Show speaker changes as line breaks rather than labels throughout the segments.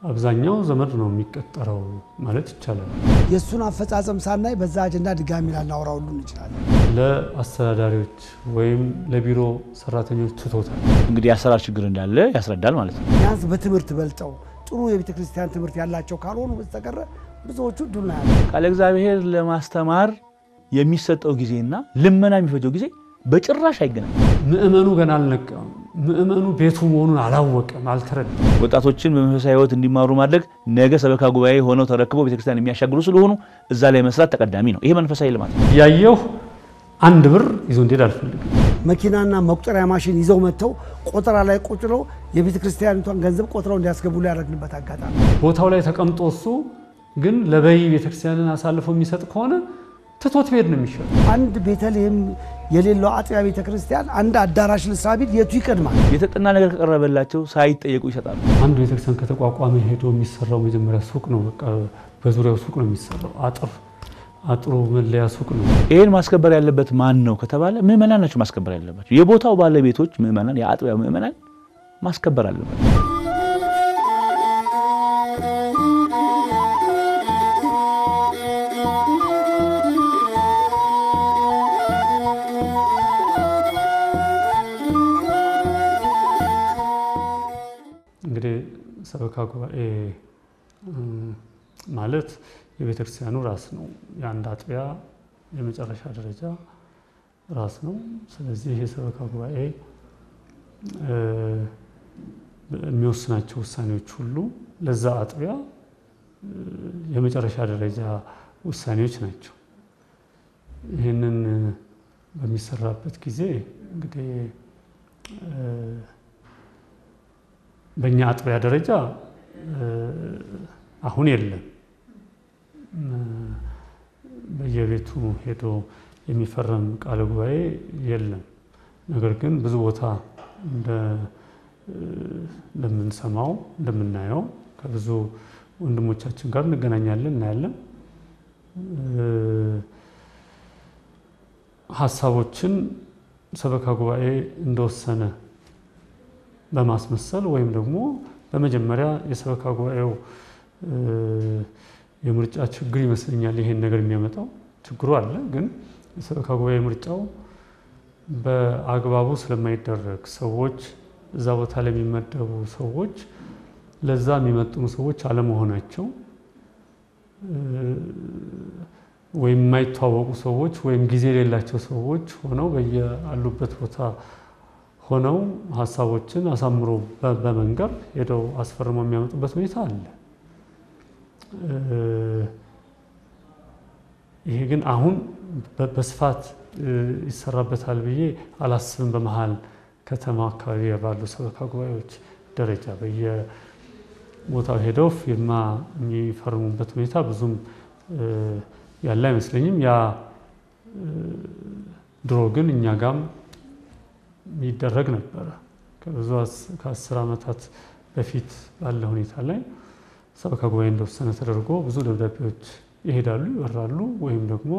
አብዛኛው ዘመድ ነው የሚቀጠረው ማለት ይቻላል።
የሱን አፈጻጸም ሳናይ በዛ አጀንዳ ድጋሚ ላናወራው ሁሉ እንችላለን።
ለአስተዳዳሪዎች ወይም ለቢሮ ሰራተኞች ትቶታል።
እንግዲህ አሰራር ችግር እንዳለ ያስረዳል ማለት ነው።
ቢያንስ በትምህርት በልጠው ጥሩ የቤተክርስቲያን ትምህርት ያላቸው ካልሆኑ በስተቀር ብዙዎቹ ዱና ያለ
ቃለ እግዚአብሔር ለማስተማር የሚሰጠው ጊዜና ልመና የሚፈጀው ጊዜ በጭራሽ አይገናኝም።
ምእመኑ ገና አልነቃም። ምእመኑ ቤቱ መሆኑን አላወቀም፣ አልተረዳም።
ወጣቶችን በመንፈሳዊ ሕይወት እንዲማሩ ማድረግ ነገ ሰበካ ጉባኤ ሆነው ተረክበው ቤተክርስቲያን የሚያሻግሩ ስለሆኑ እዛ ላይ መስራት ተቀዳሚ ነው። ይሄ መንፈሳዊ ልማት ነው።
ያየው አንድ ብር ይዞ እንዲሄድ አልፈልግም።
መኪናና መቁጠሪያ ማሽን ይዘው መተው ቆጠራ ላይ ቁጭለው የቤተክርስቲያኒቷን ገንዘብ ቆጥረው እንዲያስገቡ ያደረግንበት አጋጣሚ
ቦታው ላይ ተቀምጦ እሱ ግን ለበይ ቤተክርስቲያንን አሳልፎ የሚሰጥ ከሆነ ትቶት ቤት ነው የሚሻለው። አንድ
ቤተልሔም የሌለው አጥቢያ ቤተክርስቲያን አንድ አዳራሽ ልሳቢት የቱ ይቀድማል?
የተጠና ነገር ከቀረበላቸው ሳይጠየቁ ይሰጣሉ።
አንድ ቤተክርስቲያን ከተቋቋመ ሄዶ የሚሰራው መጀመሪያ ሱቅ ነው። በቃ በዙሪያው ሱቅ ነው የሚሰራው። አጥሩ መለያ ሱቅ ነው።
ይሄን ማስከበር ያለበት ማን ነው ከተባለ ምእመናን ናቸው ማስከበር ያለባቸው። የቦታው ባለቤቶች ምእመናን፣ የአጥቢያው ምእመናን ማስከበር አለባቸው።
እንግዲህ ሰበካ ጉባኤ ማለት የቤተክርስቲያኑ ራስ ነው። የአንድ አጥቢያ የመጨረሻ ደረጃ ራስ ነው። ስለዚህ የሰበካ ጉባኤ የሚወስናቸው ውሳኔዎች ሁሉ ለዛ አጥቢያ የመጨረሻ ደረጃ ውሳኔዎች ናቸው። ይህንን በሚሰራበት ጊዜ እንግዲህ በእኛ አጥቢያ ደረጃ አሁን የለም። በየቤቱ ሄዶ የሚፈረም ቃለ ጉባኤ የለም። ነገር ግን ብዙ ቦታ እንደምንሰማው እንደምናየው ከብዙ ወንድሞቻችን ጋር እንገናኛለን፣ እናያለን። ሀሳቦችን ሰበካ ጉባኤ እንደወሰነ በማስመሰል ወይም ደግሞ በመጀመሪያ የሰበካ ጉባኤው የምርጫ ችግር ይመስለኛል ይሄን ነገር የሚያመጣው። ችግሩ አለ፣ ግን የሰበካ ጉባኤ ምርጫው በአግባቡ ስለማይደረግ ሰዎች እዛ ቦታ ላይ የሚመደቡ ሰዎች ለዛ የሚመጥኑ ሰዎች አለመሆናቸው ወይም የማይተዋወቁ ሰዎች ወይም ጊዜ የሌላቸው ሰዎች ሆነው በየአሉበት ቦታ ሆነው ሀሳቦችን አሳምሮ በመንገር ሄደው አስፈርመው የሚያመጡበት ሁኔታ አለ። ይሄ ግን አሁን በስፋት ይሰራበታል ብዬ አላስብም። በመሃል ከተማ አካባቢ ባሉ ሰበካ ጉባኤዎች ደረጃ በየቦታው ሄደው ፊርማ የሚፈርሙበት ሁኔታ ብዙም ያለ አይመስለኝም። ያ ድሮ ግን እኛ ጋም ይደረግ ነበረ። ከ10 ዓመታት በፊት ባለ ሁኔታ ላይ ሰበካ ጉባኤ እንደወሰነ ተደርጎ ብዙ ደብዳቤዎች ይሄዳሉ፣ ይወራሉ። ወይም ደግሞ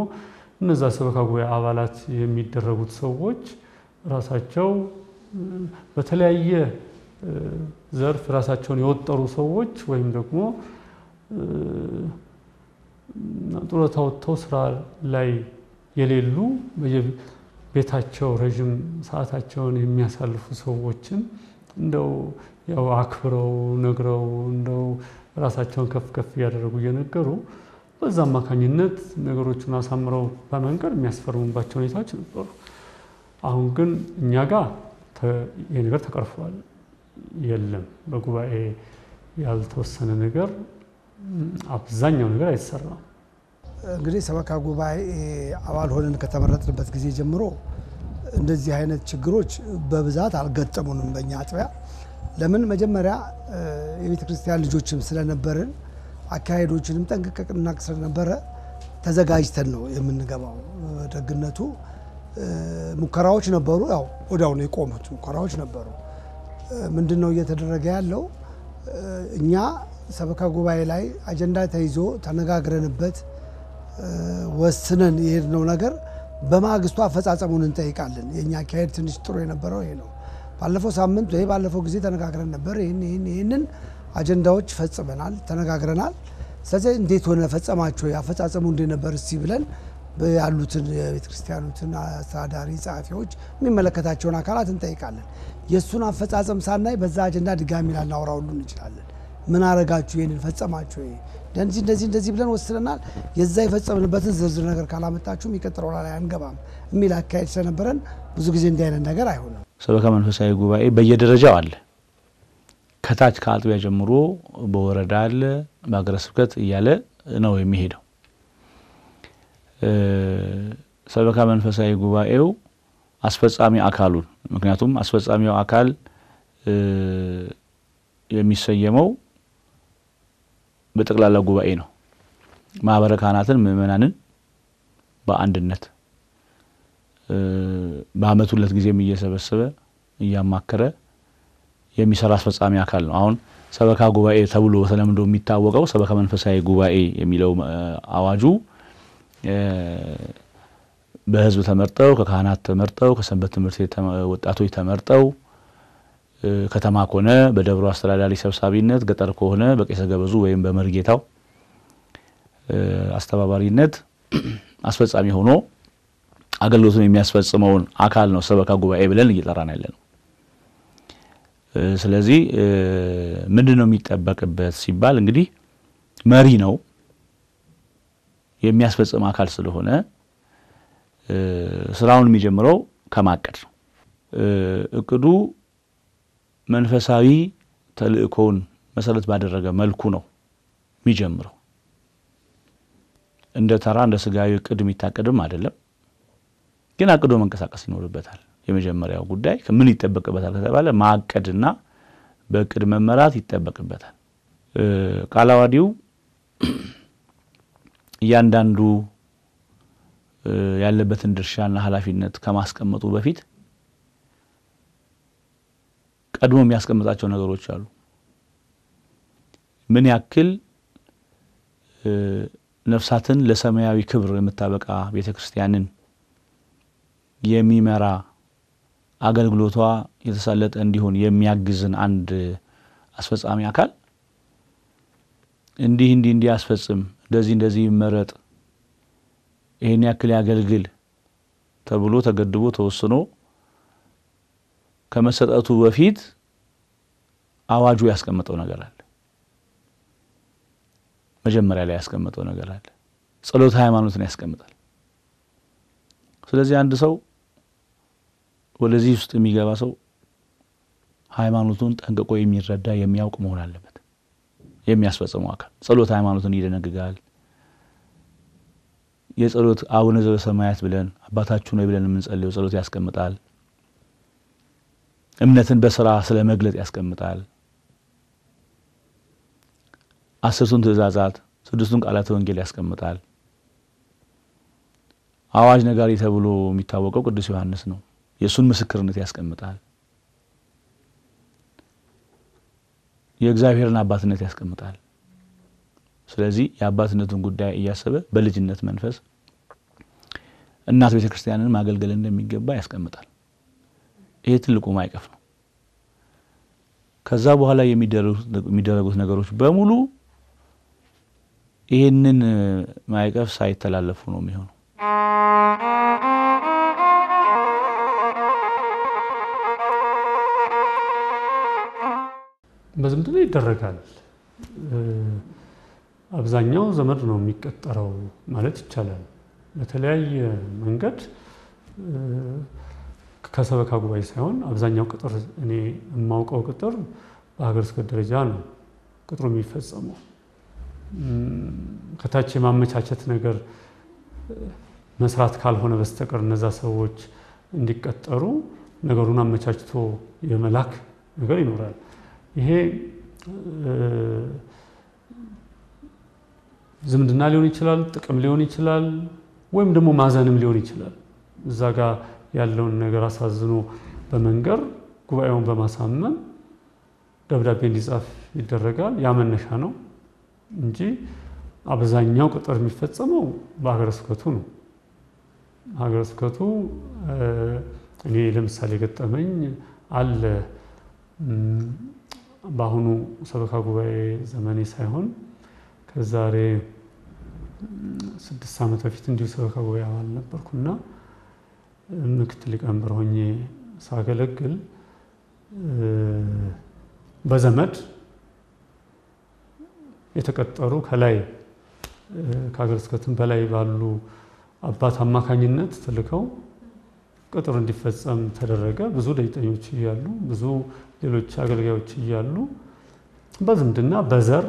እነዛ ሰበካ ጉባኤ አባላት የሚደረጉት ሰዎች ራሳቸው በተለያየ ዘርፍ ራሳቸውን የወጠሩ ሰዎች ወይም ደግሞ ጡረታ ወጥተው ስራ ላይ የሌሉ ቤታቸው ረጅም ሰዓታቸውን የሚያሳልፉ ሰዎችን እንደው ያው አክብረው ነግረው እንደው ራሳቸውን ከፍ እያደረጉ እየነገሩ በዛ አማካኝነት ነገሮችን አሳምረው በመንገር የሚያስፈርሙባቸው ሁኔታዎች ነበሩ። አሁን ግን እኛ ጋር ይሄ ነገር ተቀርፏል። የለም፣ በጉባኤ ያልተወሰነ ነገር አብዛኛው ነገር አይሰራም።
እንግዲህ ሰበካ ጉባኤ አባል ሆነን ከተመረጥንበት ጊዜ ጀምሮ እንደዚህ አይነት ችግሮች በብዛት አልገጠሙንም በእኛ አጥቢያ። ለምን መጀመሪያ የቤተክርስቲያን ልጆችም ስለነበርን አካሄዶችንም ጠንቅቀን እናውቅ ስለነበረ ተዘጋጅተን ነው የምንገባው። ደግነቱ ሙከራዎች ነበሩ፣ ያው ወዲያው ነው የቆሙት ሙከራዎች ነበሩ። ምንድነው እየተደረገ ያለው? እኛ ሰበካ ጉባኤ ላይ አጀንዳ ተይዞ ተነጋግረንበት ወስነን የሄድነው ነገር በማግስቱ አፈጻጸሙን እንጠይቃለን። የኛ አካሄድ ትንሽ ጥሩ የነበረው ይሄ ነው። ባለፈው ሳምንት ወይ ባለፈው ጊዜ ተነጋግረን ነበር፣ ይሄንን አጀንዳዎች ፈጽመናል ተነጋግረናል ስለዚህ እንዴት ሆነ ፈጸማችሁ ያፈጻጸሙ እንደነበር እስቲ ብለን ያሉትን የቤተክርስቲያኑትን አስተዳዳሪ ጻፊዎች የሚመለከታቸውን አካላት እንጠይቃለን የሱን አፈጻጸም ሳናይ በዛ አጀንዳ ድጋሚ ላናወራው ሁሉ እንችላለን ምን አረጋችሁ ይሄንን ፈጸማችሁ እንደዚህ ብለን ወስነናል የዛ ይፈጸምንበትን ዝርዝር ነገር ካላመጣችሁ የሚቀጥለው ላይ አንገባም የሚል አካሄድ ስለነበረን ብዙ ጊዜ እንዲህ አይነት ነገር አይሆንም
ሰበካ መንፈሳዊ ጉባኤ በየደረጃው አለ ከታች ከአጥቢያ ጀምሮ በወረዳ አለ በአገረ ስብከት እያለ ነው የሚሄደው ሰበካ መንፈሳዊ ጉባኤው አስፈጻሚ አካሉን ምክንያቱም አስፈጻሚው አካል የሚሰየመው በጠቅላላ ጉባኤ ነው ማህበረ ካህናትን ምእመናንን በአንድነት በአመት ሁለት ጊዜም እየሰበሰበ እያማከረ የሚሰራ አስፈጻሚ አካል ነው አሁን ሰበካ ጉባኤ ተብሎ በተለምዶ የሚታወቀው ሰበካ መንፈሳዊ ጉባኤ የሚለው አዋጁ በህዝብ ተመርጠው ከካህናት ተመርጠው ከሰንበት ትምህርት ቤት ወጣቶች ተመርጠው ከተማ ከሆነ በደብሩ አስተዳዳሪ ሰብሳቢነት ገጠር ከሆነ በቄሰ ገበዙ ወይም በመርጌታው አስተባባሪነት አስፈጻሚ ሆኖ አገልግሎቱን የሚያስፈጽመውን አካል ነው ሰበካ ጉባኤ ብለን እየጠራን ያለነው ስለዚህ ምንድነው የሚጠበቅበት ሲባል እንግዲህ መሪ ነው የሚያስፈጽም አካል ስለሆነ ስራውን የሚጀምረው ከማቀድ ነው እቅዱ መንፈሳዊ ተልእኮውን መሰረት ባደረገ መልኩ ነው የሚጀምረው እንደ ተራ እንደ ስጋዊ እቅድ የሚታቀድም አይደለም ግን አቅዶ መንቀሳቀስ ይኖርበታል የመጀመሪያው ጉዳይ ምን ይተበቀበታል ከተባለ ማቀድና በእቅድ መመራት ይተበቀበታል ቃላዋዲው ያንዳንዱ ያለበትን ድርሻና ኃላፊነት ከማስቀመጡ በፊት ቀድሞ የሚያስቀምጣቸው ነገሮች አሉ ምን ያክል ነፍሳትን ለሰማያዊ ክብር የምታበቃ ቤተክርስቲያንን የሚመራ አገልግሎቷ የተሳለጠ እንዲሆን የሚያግዝን አንድ አስፈጻሚ አካል እንዲህ ያስፈጽም እንደዚህ ይመረጥ ይሄን ያክል ያገልግል ተብሎ ተገድቦ ተወስኖ ከመሰጠቱ በፊት አዋጁ ያስቀመጠው ነገር አለ መጀመሪያ ላይ ያስቀመጠው ነገር አለ ጸሎት ሃይማኖትን ያስቀምጣል ስለዚህ አንድ ሰው ወደዚህ ውስጥ የሚገባ ሰው ሃይማኖቱን ጠንቅቆ የሚረዳ የሚያውቅ መሆን አለበት የሚያስፈጽመው አካል ጸሎት ሃይማኖትን ይደነግጋል የጸሎት አቡነ ዘበሰማያት ብለን አባታችሁ ነው ብለን የምንጸልየው ጸሎት ያስቀምጣል እምነትን በስራ ስለመግለጥ ያስቀምጣል አስርቱን ትእዛዛት ስድስቱን ቃላተ ወንጌል ያስቀምጣል አዋጅ ነጋሪ ተብሎ የሚታወቀው ቅዱስ ዮሐንስ ነው የሱን ምስክርነት ያስቀምጣል የእግዚአብሔርን አባትነት ያስቀምጣል ስለዚህ የአባትነቱን ጉዳይ እያሰበ በልጅነት መንፈስ እናት ቤተክርስቲያንን ማገልገል እንደሚገባ ያስቀምጣል ይሄ ትልቁ ማይቀፍ ነው ከዛ በኋላ የሚደረጉት ነገሮች በሙሉ ይሄንን ማይቀፍ ሳይተላለፉ ነው የሚሆነው
በዝምድና ይደረጋል አብዛኛው ዘመድ ነው የሚቀጠረው ማለት ይቻላል በተለያየ መንገድ ከሰበካ ጉባኤ ሳይሆን አብዛኛው ቅጥር እኔ የማውቀው ቅጥር በሀገር ስብከት ደረጃ ነው ቅጥሩ የሚፈጸመው ከታች የማመቻቸት ነገር መስራት ካልሆነ በስተቀር እነዛ ሰዎች እንዲቀጠሩ ነገሩን አመቻችቶ የመላክ ነገር ይኖራል ይሄ ዝምድና ሊሆን ይችላል ጥቅም ሊሆን ይችላል ወይም ደግሞ ማዘንም ሊሆን ይችላል እዛ ጋር ያለውን ነገር አሳዝኖ በመንገር ጉባኤውን በማሳመን ደብዳቤ እንዲጻፍ ይደረጋል ያ መነሻ ነው እንጂ አብዛኛው ቅጥር የሚፈጸመው በሀገረ ስብከቱ ነው ሀገረ ስብከቱ እኔ ለምሳሌ ገጠመኝ አለ በአሁኑ ሰበካ ጉባኤ ዘመኔ ሳይሆን ከዛሬ 6 ዓመት በፊት እንዲሁ ሰበካ ጉባኤ አባል ነበርኩና ምክትል ሊቀመንበር ሆኜ ሳገለግል በዘመድ የተቀጠሩ ከላይ ከሀገረ ስብከትም በላይ ባሉ አባት አማካኝነት ተልከው ቅጥር እንዲፈጸም ተደረገ። ብዙ ደጅጠኞች እያሉ ብዙ ሌሎች አገልጋዮች እያሉ በዝምድና በዘር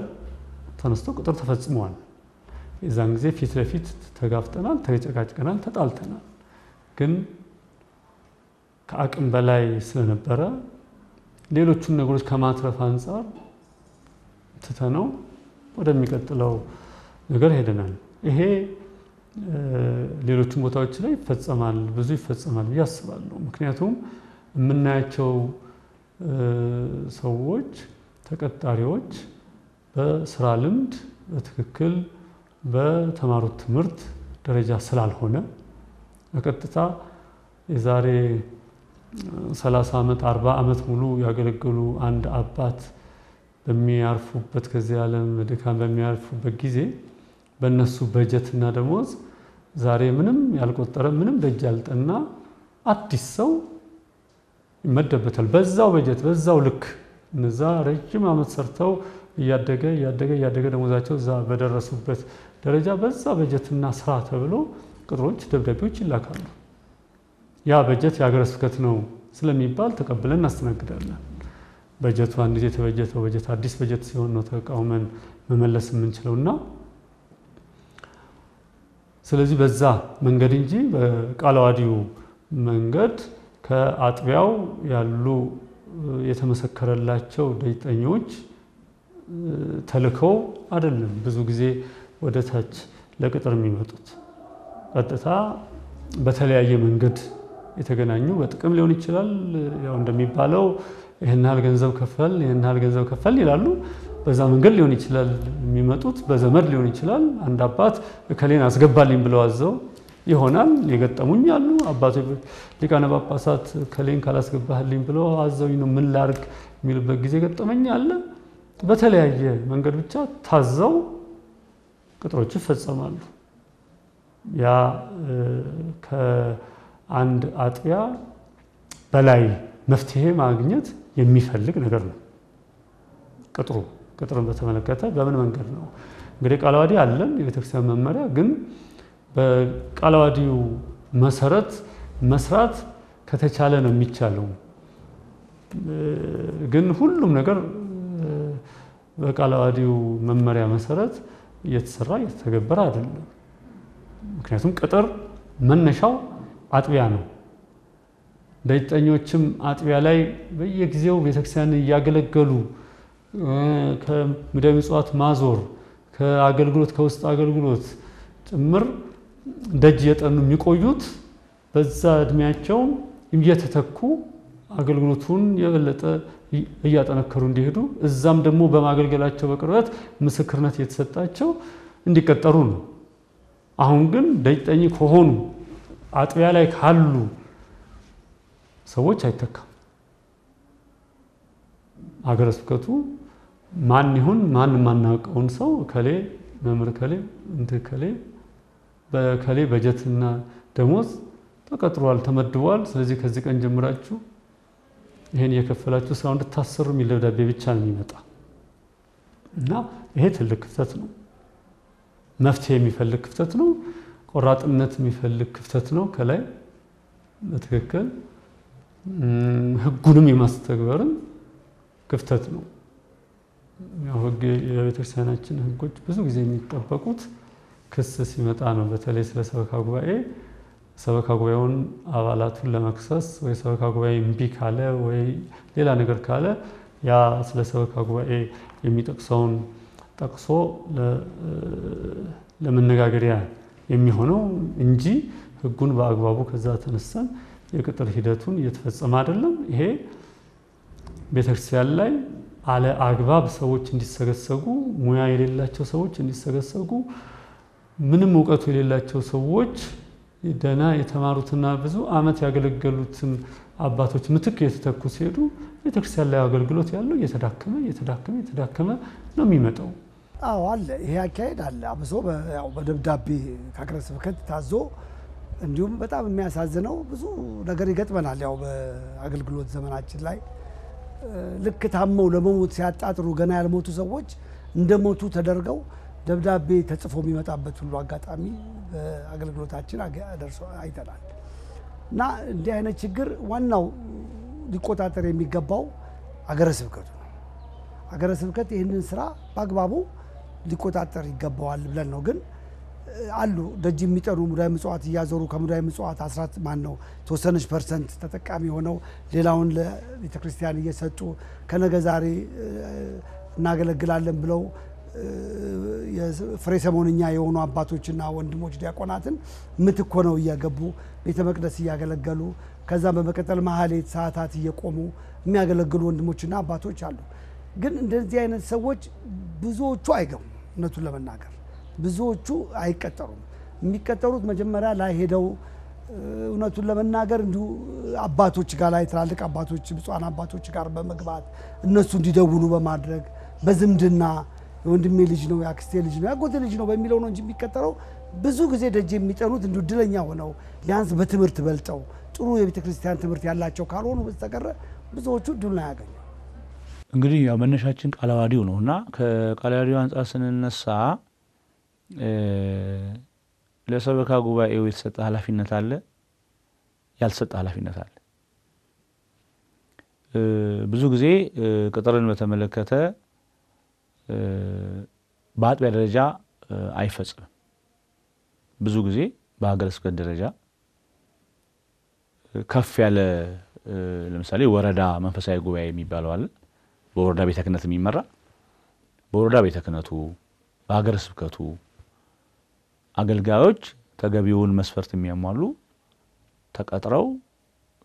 ተነስቶ ቅጥር ተፈጽሟል። የዛን ጊዜ ፊት ለፊት ተጋፍጠናል፣ ተጨቃጭቀናል፣ ተጣልተናል። ግን ከአቅም በላይ ስለነበረ ሌሎቹን ነገሮች ከማትረፍ አንፃር ትተነው ወደሚቀጥለው ነገር ሄደናል። ይሄ ሌሎቹን ቦታዎች ላይ ይፈጸማል፣ ብዙ ይፈጸማል ብዬ አስባለሁ። ምክንያቱም የምናያቸው ሰዎች ተቀጣሪዎች በስራ ልምድ በትክክል በተማሩት ትምህርት ደረጃ ስላልሆነ በቀጥታ የዛሬ 30 ዓመት 40 ዓመት ሙሉ ያገለገሉ አንድ አባት በሚያርፉበት ከዚህ ዓለም ድካም በሚያርፉበት ጊዜ በእነሱ በጀትና ደሞዝ ዛሬ ምንም ያልቆጠረ ምንም ደጅ ያልጠና አዲስ ሰው ይመደበታል። በዛው በጀት በዛው ልክ እነዛ ረጅም ዓመት ሰርተው እያደገ ደሞዛቸው እዛ በደረሱበት ደረጃ በዛ በጀትና ስራ ተብሎ ቅጥሮች፣ ደብዳቤዎች ይላካሉ። ያ በጀት የሀገረ ስብከት ነው ስለሚባል ተቀብለን እናስተናግዳለን። በጀቱ አንድ ጊዜ የተበጀተው በጀት አዲስ በጀት ሲሆን ነው ተቃውመን መመለስ የምንችለውና ስለዚህ በዛ መንገድ እንጂ በቃለ ዓዋዲው መንገድ ከአጥቢያው ያሉ የተመሰከረላቸው ደጅጠኞች ተልከው አይደለም ብዙ ጊዜ ወደ ታች ለቅጥር የሚመጡት። ቀጥታ በተለያየ መንገድ የተገናኙ በጥቅም ሊሆን ይችላል። ያው እንደሚባለው ይሄን ያህል ገንዘብ ከፈል ይላሉ። በዛ መንገድ ሊሆን ይችላል የሚመጡት፣ በዘመድ ሊሆን ይችላል። አንድ አባት እከሌን አስገባልኝ ብለው አዘው ይሆናል። የገጠሙኝ አሉ። አባቶች ሊቃነ ጳጳሳት እከሌን ካላስገባህልኝ ብለው አዘውኝ ነው ምን ላድርግ የሚሉበት ጊዜ ገጠመኝ አለ። በተለያየ መንገድ ብቻ ታዘው ቅጥሮች ይፈጸማሉ። ያ ከአንድ አጥቢያ በላይ መፍትሄ ማግኘት የሚፈልግ ነገር ነው። ቅጥሩን በተመለከተ በምን መንገድ ነው እንግዲህ ቃለ ዓዋዲ አለን፣ የቤተክርስቲያን መመሪያ። ግን በቃለ ዓዋዲው መሰረት መስራት ከተቻለ ነው የሚቻለው። ግን ሁሉም ነገር በቃለ ዓዋዲው መመሪያ መሰረት እየተተገበረ አይደለም። ምክንያቱም ቅጥር መነሻው አጥቢያ ነው። ደጅጠኞችም አጥቢያ ላይ በየጊዜው ቤተክርስቲያንን እያገለገሉ ከሙዳየ ምጽዋት ማዞር ከአገልግሎት ከውስጥ አገልግሎት ጭምር ደጅ የጠኑ የሚቆዩት በዛ እድሜያቸው እየተተኩ አገልግሎቱን የበለጠ እያጠነከሩ እንዲሄዱ እዛም ደግሞ በማገልገላቸው በቅርበት ምስክርነት የተሰጣቸው እንዲቀጠሩ ነው። አሁን ግን ደጅጠኝ ከሆኑ አጥቢያ ላይ ካሉ ሰዎች አይተካም። ሀገረ ስብከቱ ማን ይሁን ማን ማናውቀውን ሰው ከሌ መምህር ከሌ ከሌ በከሌ በጀትና ደሞዝ ተቀጥሯል ተመድቧል፣ ስለዚህ ከዚህ ቀን ጀምራችሁ ይሄን የከፈላችሁ ስራው እንድታሰሩ የሚል ደብዳቤ ብቻ ነው የሚመጣ እና ይሄ ትልቅ ክፍተት ነው። መፍትሄ የሚፈልግ ክፍተት ነው። ቆራጥነት የሚፈልግ ክፍተት ነው። ከላይ በትክክል ህጉንም የማስተግበርን ክፍተት ነው። ያው ህግ የቤተክርስቲያናችን ህጎች ብዙ ጊዜ የሚጠበቁት ክስ ሲመጣ ነው። በተለይ ስለ ሰበካ ጉባኤ ሰበካ ጉባኤውን አባላቱን ለመክሰስ ወይ ሰበካ ጉባኤ እምቢ ካለ ወይ ሌላ ነገር ካለ ያ ስለ ሰበካ ጉባኤ የሚጠቅሰውን ጠቅሶ ለመነጋገሪያ የሚሆነው እንጂ ህጉን በአግባቡ ከዛ ተነስተን የቅጥር ሂደቱን እየተፈጸመ አይደለም። ይሄ ቤተክርስቲያን ላይ አለ አግባብ ሰዎች እንዲሰገሰጉ፣ ሙያ የሌላቸው ሰዎች እንዲሰገሰጉ፣ ምንም ዕውቀቱ የሌላቸው ሰዎች ደና የተማሩትና ብዙ አመት ያገለገሉትን አባቶች ምትክ የተተኩ ሲሄዱ ቤተክርስቲያን ላይ አገልግሎት ያለው የተዳከመ ነው የሚመጣው።
አዎ አለ፣ ይሄ አካሄድ አለ። አብሶ ያው በደብዳቤ ከሀገረ ስብከት ታዞ እንዲሁም በጣም የሚያሳዝነው ብዙ ነገር ይገጥመናል። ያው በአገልግሎት ዘመናችን ላይ ልክ ታመው ለመሞት ሲያጣጥሩ ገና ያልሞቱ ሰዎች እንደሞቱ ተደርገው ደብዳቤ ተጽፎ የሚመጣበት ሁሉ አጋጣሚ በአገልግሎታችን ደርሶ አይተናል። እና እንዲህ አይነት ችግር ዋናው ሊቆጣጠር የሚገባው ሀገረ ስብከቱ ነው። ሀገረ ስብከት ይህንን ስራ በአግባቡ ሊቆጣጠር ይገባዋል ብለን ነው። ግን አሉ ደጅ የሚጠኑ ሙዳየ ምጽዋት እያዞሩ ከሙዳየ ምጽዋት 10 ማን ነው ተወሰነች ፐርሰንት ተጠቃሚ ሆነው ሌላውን ለቤተክርስቲያን እየሰጡ ከነገ ዛሬ እናገለግላለን ብለው የፍሬ ሰሞንኛ የሆኑ አባቶችና ወንድሞች ዲያቆናትን ምትክ ሆነው እያገቡ ቤተ መቅደስ እያገለገሉ ከዛ በመቀጠል ማህሌት ሰዓታት እየቆሙ የሚያገለግሉ ወንድሞችና አባቶች አሉ። ግን እንደዚህ አይነት ሰዎች ብዙዎቹ አይገቡም። እውነቱን ለመናገር ብዙዎቹ አይቀጠሩም። የሚቀጠሩት መጀመሪያ ላይ ሄደው እውነቱን ለመናገር እንዲሁ አባቶች ጋር ላይ ትላልቅ አባቶች ብፁዓን አባቶች ጋር በመግባት እነሱ እንዲደውሉ በማድረግ በዝምድና የወንድሜ ልጅ ነው ያክስቴ ልጅ ነው ያጎቴ ልጅ ነው በሚለው ነው እንጂ የሚቀጠረው ብዙ ጊዜ ደጅ የሚጠኑት እንዲሁ ድለኛ ሆነው ቢያንስ በትምህርት በልጠው ጥሩ የቤተ ክርስቲያን ትምህርት ያላቸው ካልሆኑ በስተቀር ብዙዎቹ ድል ያገኙ።
እንግዲህ ያው መነሻችን ቃለ ዓዋዲው ነውና ከቃለ ዓዋዲው አንፃር ስንነሳ ለሰበካ ጉባኤው የተሰጠ ኃላፊነት አለ፣ ያልተሰጠ ኃላፊነት አለ። ብዙ ጊዜ ቅጥርን በተመለከተ በአጥቢያ ደረጃ አይፈጽምም። ብዙ ጊዜ በሀገረ ስብከት ደረጃ ከፍ ያለ ለምሳሌ ወረዳ መንፈሳዊ ጉባኤ የሚባለው አለ። በወረዳ ቤተ ክህነት የሚመራ በወረዳ ቤተ ክህነቱ በሀገረ ስብከቱ አገልጋዮች ተገቢውን መስፈርት የሚያሟሉ ተቀጥረው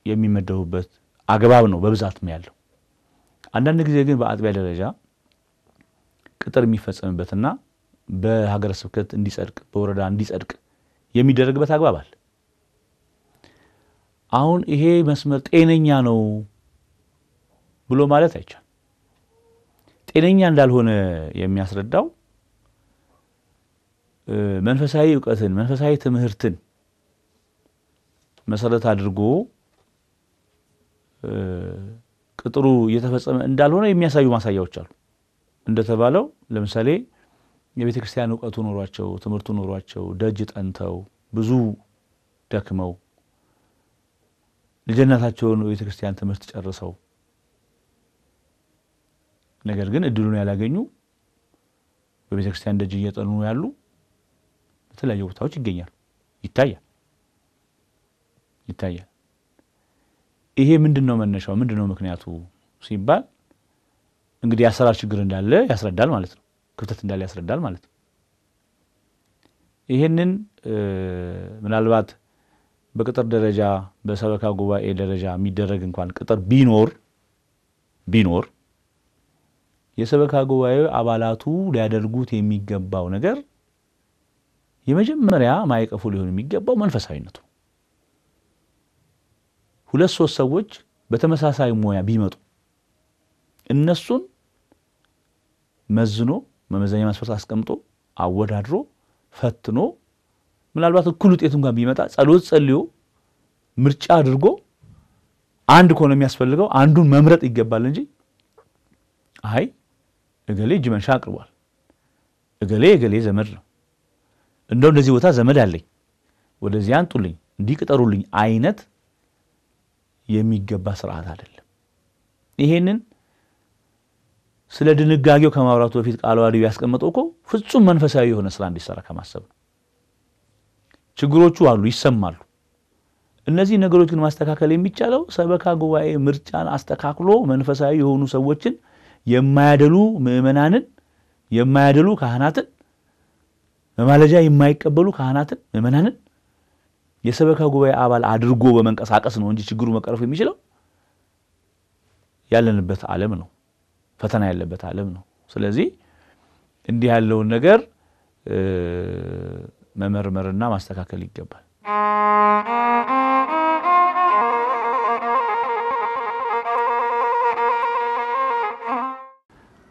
የሚመደቡበት አግባብ ነው በብዛት ያለው። አንዳንድ ጊዜ ግን በአጥቢያ ደረጃ ቅጥር የሚፈጸምበትና በሀገረ ስብከት እንዲጸድቅ በወረዳ እንዲጸድቅ የሚደረግበት አግባብ አለ። አሁን ይሄ መስመር ጤነኛ ነው ብሎ ማለት አይቻልም። ጤነኛ እንዳልሆነ የሚያስረዳው መንፈሳዊ ዕውቀትን መንፈሳዊ ትምህርትን መሰረት አድርጎ ቅጥሩ እየተፈጸመ እንዳልሆነ የሚያሳዩ ማሳያዎች አሉ። እንደተባለው ለምሳሌ የቤተ ክርስቲያን ዕውቀቱ ኖሯቸው ትምህርቱ ኖሯቸው ደጅ ጠንተው ብዙ ደክመው ልጅነታቸውን ቤተ ክርስቲያን ትምህርት ጨርሰው ነገር ግን እድሉን ያላገኙ በቤተ ክርስቲያን ደጅ እየጠኑ ያሉ በተለያዩ ቦታዎች ይገኛሉ፣ ይታያል። ይሄ ምንድነው መነሻው ምንድነው ምክንያቱ ሲባል እንግዲህ ያሰራር ችግር እንዳለ ያስረዳል ማለት ነው። ክፍተት እንዳለ ያስረዳል ማለት ነው። ይሄንን ምናልባት በቅጥር ደረጃ በሰበካ ጉባኤ ደረጃ የሚደረግ እንኳን ቅጥር ቢኖር የሰበካ ጉባኤ አባላቱ ሊያደርጉት የሚገባው ነገር የመጀመሪያ ማይቀፉ ሊሆን የሚገባው መንፈሳዊነቱ። 2-3 ሰዎች በተመሳሳይ ሙያ ቢመጡ እነሱን መዝኖ መመዘኛ መስፈርት አስቀምጦ አወዳድሮ ፈትኖ ምናልባት እኩል ውጤቱን ጋር ቢመጣ ጸሎት ጸልዮ ምርጫ አድርጎ አንድ ኮነ የሚያስፈልገው አንዱን መምረጥ ይገባል እንጂ አይ እገሌ እጅ መንሻ አቅርቧል እገሌ ዘመድ ነው እንደዚህ ቦታ ዘመድ አለኝ ወደዚህ አንጡልኝ እንዲቅጠሩልኝ አይነት የሚገባ ስርዓት አይደለም። ይሄንን ስለ ድንጋጌው ከማውራቱ በፊት ቃለ ዓዋዲው ያስቀመጠው እኮ ፍጹም መንፈሳዊ የሆነ ስራ እንዲሰራ ከማሰብ ነው። ችግሮቹ አሉ ይሰማሉ። እነዚህ ነገሮች ግን ማስተካከል የሚቻለው ሰበካ ጉባኤ ምርጫን አስተካክሎ መንፈሳዊ የሆኑ ሰዎችን የማያደሉ ምእመናንን የማያደሉ ካህናትን መማለጃ የማይቀበሉ ካህናትን ምእመናንን የሰበካ ጉባኤ አባል አድርጎ በመንቀሳቀስ ነው እንጂ ችግሩ መቀረፍ የሚችለው ያለንበት ዓለም ነው፣ ፈተና ያለበት ዓለም ነው። ስለዚህ እንዲህ ያለውን ነገር መመርመርና ማስተካከል ይገባል።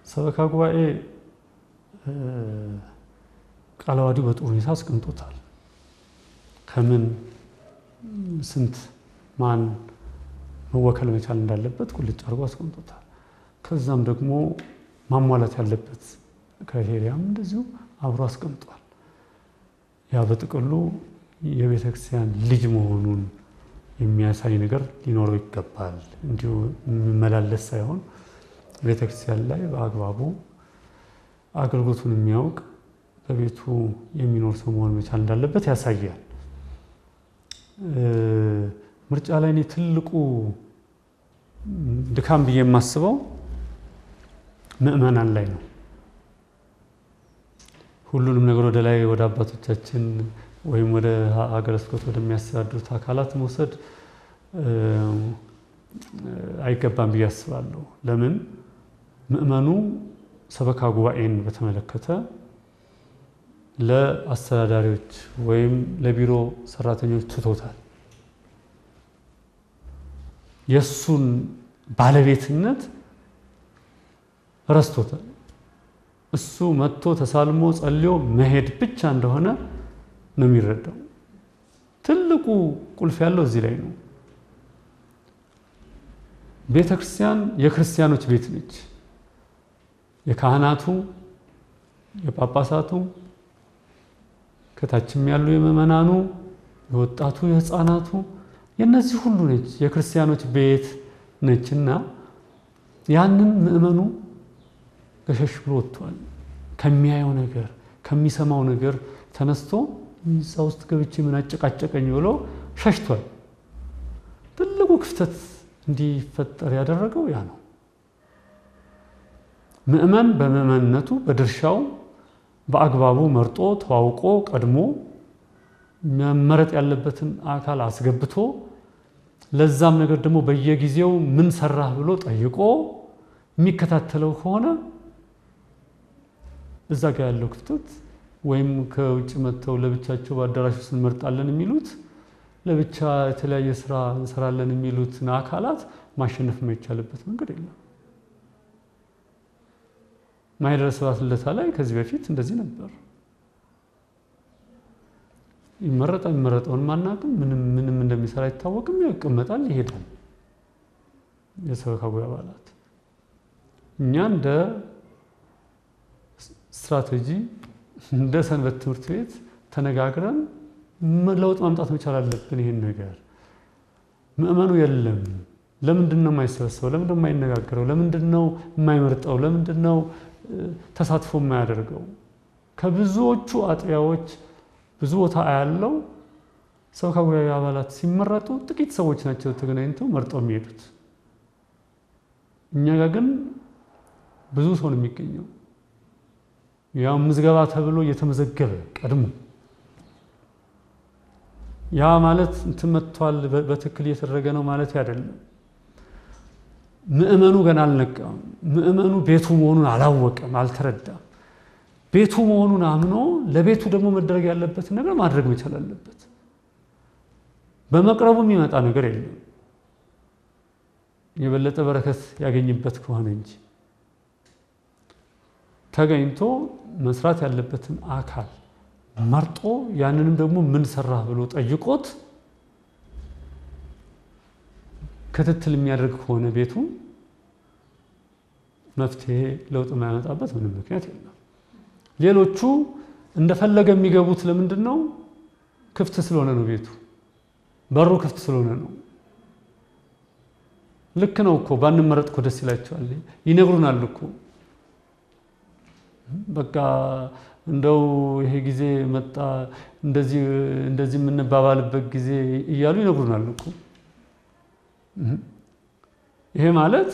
ሰበካ ጉባኤ ቃለ ዓዋዲው በጥሩ ሁኔታ አስቀምጦታል። ከምን ስንት ማን መወከል መቻል እንዳለበት ቁልጭ አድርጎ አስቀምጦታል። ከዛም ደግሞ ማሟላት ያለበት ክራይቴሪያም እንደዚሁ አብሮ አስቀምጧል። ያ በጥቅሉ የቤተ ክርስቲያን ልጅ መሆኑን የሚያሳይ ነገር ሊኖረው ይገባል። እንዲሁ የሚመላለስ ሳይሆን ቤተ ክርስቲያን ላይ በአግባቡ አገልግሎቱን የሚያውቅ በቤቱ የሚኖር ሰው መሆን መቻል እንዳለበት ያሳያል። ምርጫ ላይ እኔ ትልቁ ድካም ብዬ የማስበው ምእመናን ላይ ነው። ሁሉንም ነገር ወደ ላይ ወደ አባቶቻችን ወይም ወደ ሀገረ ስብከት ወደሚያስተዳድሩት አካላት መውሰድ አይገባም ብዬ አስባለሁ። ለምን ምእመኑ ሰበካ ጉባኤን በተመለከተ ለአስተዳዳሪዎች ወይም ለቢሮ ሰራተኞች ትቶታል። የሱን ባለቤትነት ረስቶታል። እሱ መጥቶ ተሳልሞ ጸልዮ መሄድ ብቻ እንደሆነ ነው የሚረዳው። ትልቁ ቁልፍ ያለው እዚህ ላይ ነው። ቤተ ክርስቲያን የክርስቲያኖች ቤት ነች። የካህናቱ፣ የጳጳሳቱ፣ ከታችም ያሉ የምእመናኑ፣ የወጣቱ፣ የህፃናቱ የነዚህ ሁሉ ነች የክርስቲያኖች ቤት ነችና ያንን ምእመኑ ገሸሽ ብሎ ወጥቷል። ከሚያየው ነገር ከሚሰማው ነገር ተነስቶ እዛ ውስጥ ገብቼ ምን አጨቃጨቀኝ ብሎ ሸሽቷል። ትልቁ ክፍተት እንዲፈጠር ያደረገው ያ ነው። ምእመን በምእመንነቱ በድርሻው በአግባቡ መርጦ ተዋውቆ ቀድሞ መመረጥ ያለበትን አካል አስገብቶ ለዛም ነገር ደግሞ በየጊዜው ምን ሰራህ ብሎ ጠይቆ የሚከታተለው ከሆነ እዛ ጋር ያለው ክፍተት ወይም ከውጭ መጥተው ለብቻቸው በአዳራሽ ውስጥ እንመርጣለን የሚሉት ለብቻ የተለያየ ስራ እንሰራለን የሚሉትን አካላት ማሸነፍ የማይቻልበት መንገድ የለም። ማኅደረ ስብሐት ልደታ ላይ ከዚህ በፊት እንደዚህ ነበር። ይመረጠውን ማናውቅም፣ ምንም እንደሚሰራ አይታወቅም። ይቀመጣል፣ ይሄዳል። የሰበካ ጉባኤ አባላት እኛ እንደ ስትራቴጂ እንደ ሰንበት ትምህርት ቤት ተነጋግረን ለውጥ ማምጣት መቻል አለብን። ይሄን ነገር ምእመኑ የለም፣ ለምንድን ነው የማይሰበሰበው? ለምንድን ነው የማይነጋገረው? ለምንድን ነው የማይመርጠው? ለምንድን ነው ተሳትፎ የማያደርገው? ከብዙዎቹ አጥቢያዎች ብዙ ቦታ ያለው ሰበካ ጉባኤ አባላት ሲመረጡ ጥቂት ሰዎች ናቸው ተገናኝተው መርጠው የሚሄዱት። እኛ ጋር ግን ብዙ ሰው ነው የሚገኘው። ያው ምዝገባ ተብሎ እየተመዘገበ ቀድሞ ያ ማለት እንትን መጥቷል በትክክል እየተደረገ ነው ማለት አይደለም። ምእመኑ ገና አልነቃም። ምእመኑ ቤቱ መሆኑን አላወቀም፣ አልተረዳም። ቤቱ መሆኑን አምኖ ለቤቱ ደግሞ መደረግ ያለበትን ነገር ማድረግ መቻል አለበት። በመቅረቡ የሚመጣ ነገር የለም የበለጠ በረከት ያገኝበት ከሆነ እንጂ ተገኝቶ መስራት ያለበትን አካል መርጦ ያንንም ደግሞ ምን ሰራህ ብሎ ጠይቆት ክትትል የሚያደርግ ከሆነ ቤቱ መፍትሄ ለውጥ የማያመጣበት ምንም ምክንያት የለም። ሌሎቹ እንደፈለገ የሚገቡት ለምንድን ነው? ክፍት ስለሆነ ነው። ቤቱ በሩ ክፍት ስለሆነ ነው። ልክ ነው እኮ ባንመረጥ እኮ ደስ ይላቸዋል፣ ይነግሩናል እኮ በቃ እንደው ይሄ ጊዜ መጣ እንደዚህ የምንባባልበት ጊዜ እያሉ ይነግሩናል እኮ። ይሄ ማለት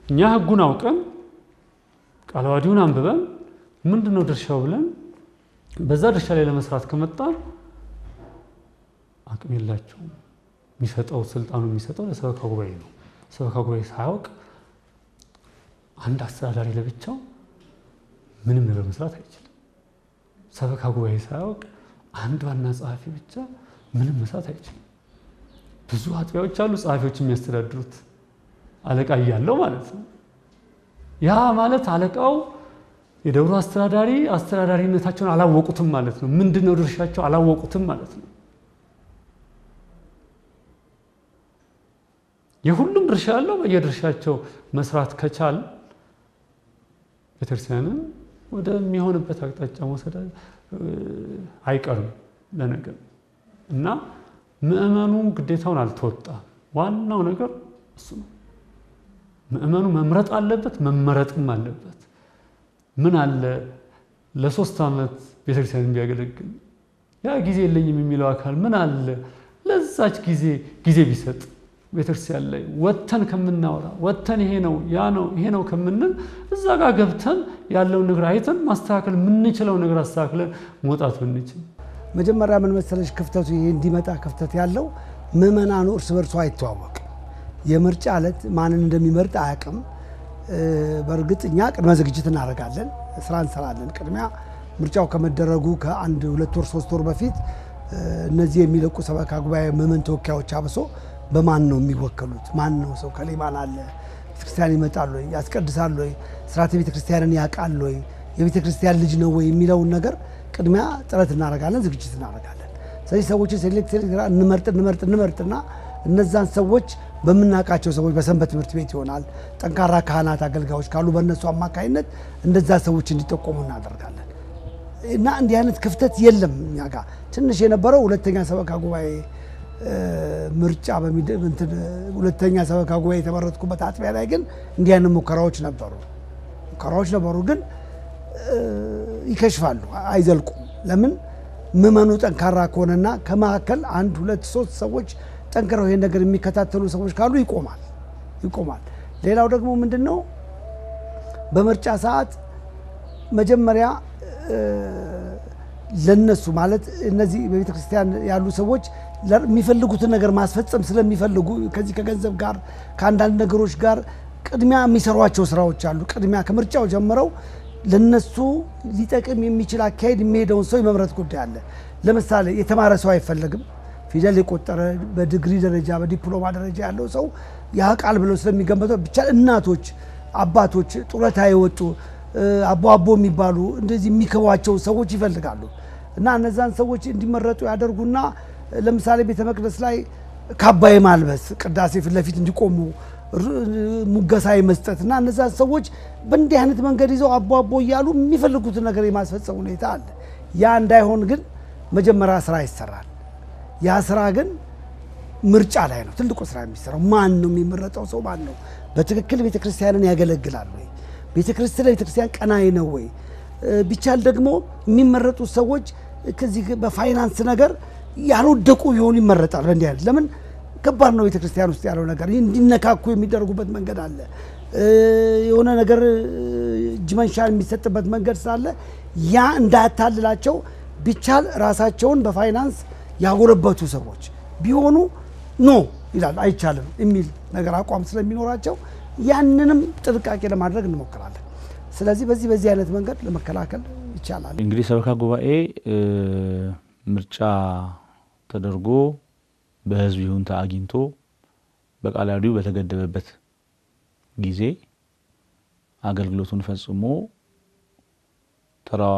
እኛ ህጉን አውቀን ቃለ ዓዋዲውን አንብበን ምንድነው ድርሻው ብለን በዛ ድርሻ ላይ ለመስራት ከመጣ አቅም የላቸውም። የሚሰጠው ስልጣኑ የሚሰጠው ለሰበካ ጉባኤ ነው። ሰበካ ጉባኤ ሳያውቅ አንድ አስተዳዳሪ ለብቻው ምንም ነገር መስራት አይችልም። ሰበካ ጉባኤ ሳያውቅ አንድ ዋና ጸሐፊ ብቻ ምንም መስራት አይችልም። ብዙ አጥቢያዎች አሉ ጸሐፊዎች የሚያስተዳድሩት አለቃ ያለው ማለት ነው። ያ ማለት አለቃው የደብሩ አስተዳዳሪነታቸውን አላወቁትም ማለት ነው። ምንድነው ድርሻቸው አላወቁትም ማለት ነው። የሁሉም ድርሻ ያለው በየድርሻቸው መስራት ከቻል ቤተክርስቲያንን ወደሚሆንበት አቅጣጫ መውሰድ አይቀርም ለነገር እና ምእመኑ ግዴታውን አልተወጣ። ዋናው ነገር እሱ ነው። ምእመኑ መምረጥ አለበት፣ መመረጥም አለበት። ምን አለ ለ3 ዓመት ቤተክርስቲያንን ቢያገለግል ያ ጊዜ የለኝም የሚለው አካል ምን አለ ለዛች ጊዜ ቢሰጥ ቤተክርስቲያን ላይ ወተን ከምናወራ ወተን ይሄ ነው ከምንል እዛ ጋር ገብተን ያለው ነገር አይተን ማስተካከል ምንችለው ነገር አስተካክለን መውጣት ብንችል።
መጀመሪያ ምን መሰለሽ ክፍተቱ ይሄ እንዲመጣ ክፍተት ያለው ምእመናኑ እርስ በርሱ አይተዋወቅ። የምርጫ ዕለት ማንን እንደሚመርጥ አያውቅም። በእርግጥ እኛ ቅድመ ዝግጅት እናደርጋለን፣ ስራ እንሰራለን። ቅድሚያ ምርጫው ከመደረጉ ከ1 2 ወር 3 ወር በፊት እነዚህ የሚለቁ ሰበካ ጉባኤ ምእመን ተወካዮች አብሶ በማን ነው የሚወከሉት? ማን ነው ሰው ከሌማን አለ ቤተክርስቲያን ይመጣል ወይ ያስቀድሳል ወይ ስርዓተ ቤተክርስቲያንን ያውቃል ወይ የቤተክርስቲያን ልጅ ነው ወይ የሚለውን ነገር ቅድሚያ ጥረት እናደርጋለን፣ ዝግጅት እናደርጋለን። ስለዚህ ሰዎችን ሴሌክት እንመርጥና እነዛን ሰዎች በመናቃቸው ሰዎች በሰንበት ትምህርት ቤት ይሆናል ጠንካራ ካህናት አገልጋዮች ካሉ በእነሱ አማካይነት እንደዛ ሰዎች እንዲጠቆሙ እናደርጋለን። እና እንዲህ አይነት ክፍተት የለም እኛ ጋር። ትንሽ የነበረው ሁለተኛ ሰበካ ጉባኤ ምርጫ ሁለተኛ ሰበካ ጉባኤ የተመረጥኩበት አጥቢያ ላይ ግን እንዲህ አይነት ሙከራዎች ነበሩ ግን ይከሽፋሉ፣ አይዘልቁም። ለምን ምእመኑ ጠንካራ ከሆነና ከመካከል 1 2 3 ሰዎች ጠንክረው ይሄን ነገር የሚከታተሉ ሰዎች ካሉ ይቆማል። ሌላው ደግሞ ምንድነው በምርጫ ሰዓት መጀመሪያ ለነሱ ማለት እነዚህ በቤተክርስቲያን ያሉ ሰዎች የሚፈልጉትን ነገር ማስፈጸም ስለሚፈልጉ ከዚህ ከገንዘብ ጋር ከአንዳንድ ነገሮች ጋር ቅድሚያ የሚሰሯቸው ስራዎች አሉ። ቅድሚያ ከምርጫው ጀምረው ለነሱ ሊጠቅም የሚችል አካሄድ የሚሄደውን ሰው የመምረጥ ጉዳይ አለ። ለምሳሌ የተማረ ሰው አይፈልግም። ፊደል የቆጠረ በዲግሪ ደረጃ በዲፕሎማ ደረጃ ያለው ሰው ያቃል ብለው ስለሚገመተው ብቻ እናቶች፣ አባቶች ጡረታ የወጡ አቦ የሚባሉ እንደዚህ የሚከዋቸው ሰዎች ይፈልጋሉ እና እነዛን ሰዎች እንዲመረጡ ያደርጉና ለምሳሌ ቤተ መቅደስ ላይ ካባይ ማልበስ ቅዳሴ ፊት ለፊት እንዲቆሙ ሙገሳይ መስጠትና እነዛን ሰዎች በእንዲህ አይነት መንገድ ይዘው አቦ እያሉ የሚፈልጉት ነገር የማስፈጸም ሁኔታ አለ። ያ እንዳይሆን ግን መጀመሪያ ስራ ይሰራል። ያ ስራ ግን ምርጫ ላይ ነው ትልቁ ስራ የሚሰራው። ማን ነው የሚመረጠው ሰው ማን ነው? በትክክል ቤተክርስቲያንን ያገለግላል ወይ? ቤተክርስቲያን ቀናይ ነው ወይ? ቢቻል ደግሞ የሚመረጡ ሰዎች ከዚህ በፋይናንስ ነገር ያልወደቁ ይሆኑ ይመረጣል። በእንዲህ አይነት ለምን ከባድ ነው ቤተክርስቲያን ውስጥ ያለው ነገር እንዲነካኩ የሚደረጉበት መንገድ አለ። የሆነ ነገር ጅመንሻን የሚሰጥበት መንገድ ስላለ ያ እንዳያታልላቸው ቢቻል ራሳቸውን በፋይናንስ ያጎለበቱ ሰዎች ቢሆኑ ይላል አይቻልም የሚል ነገር አቋም ስለሚኖራቸው ያንንም ጥንቃቄ ለማድረግ እንሞክራለን። ስለዚህ በዚህ አይነት መንገድ ለመከላከል ይቻላል።
እንግዲህ ሰበካ ጉባኤ ምርጫ ተደርጎ በህዝብ ይሁንታ አግኝቶ በቃላዲው በተገደበበት ጊዜ አገልግሎቱን ፈጽሞ ተራዋ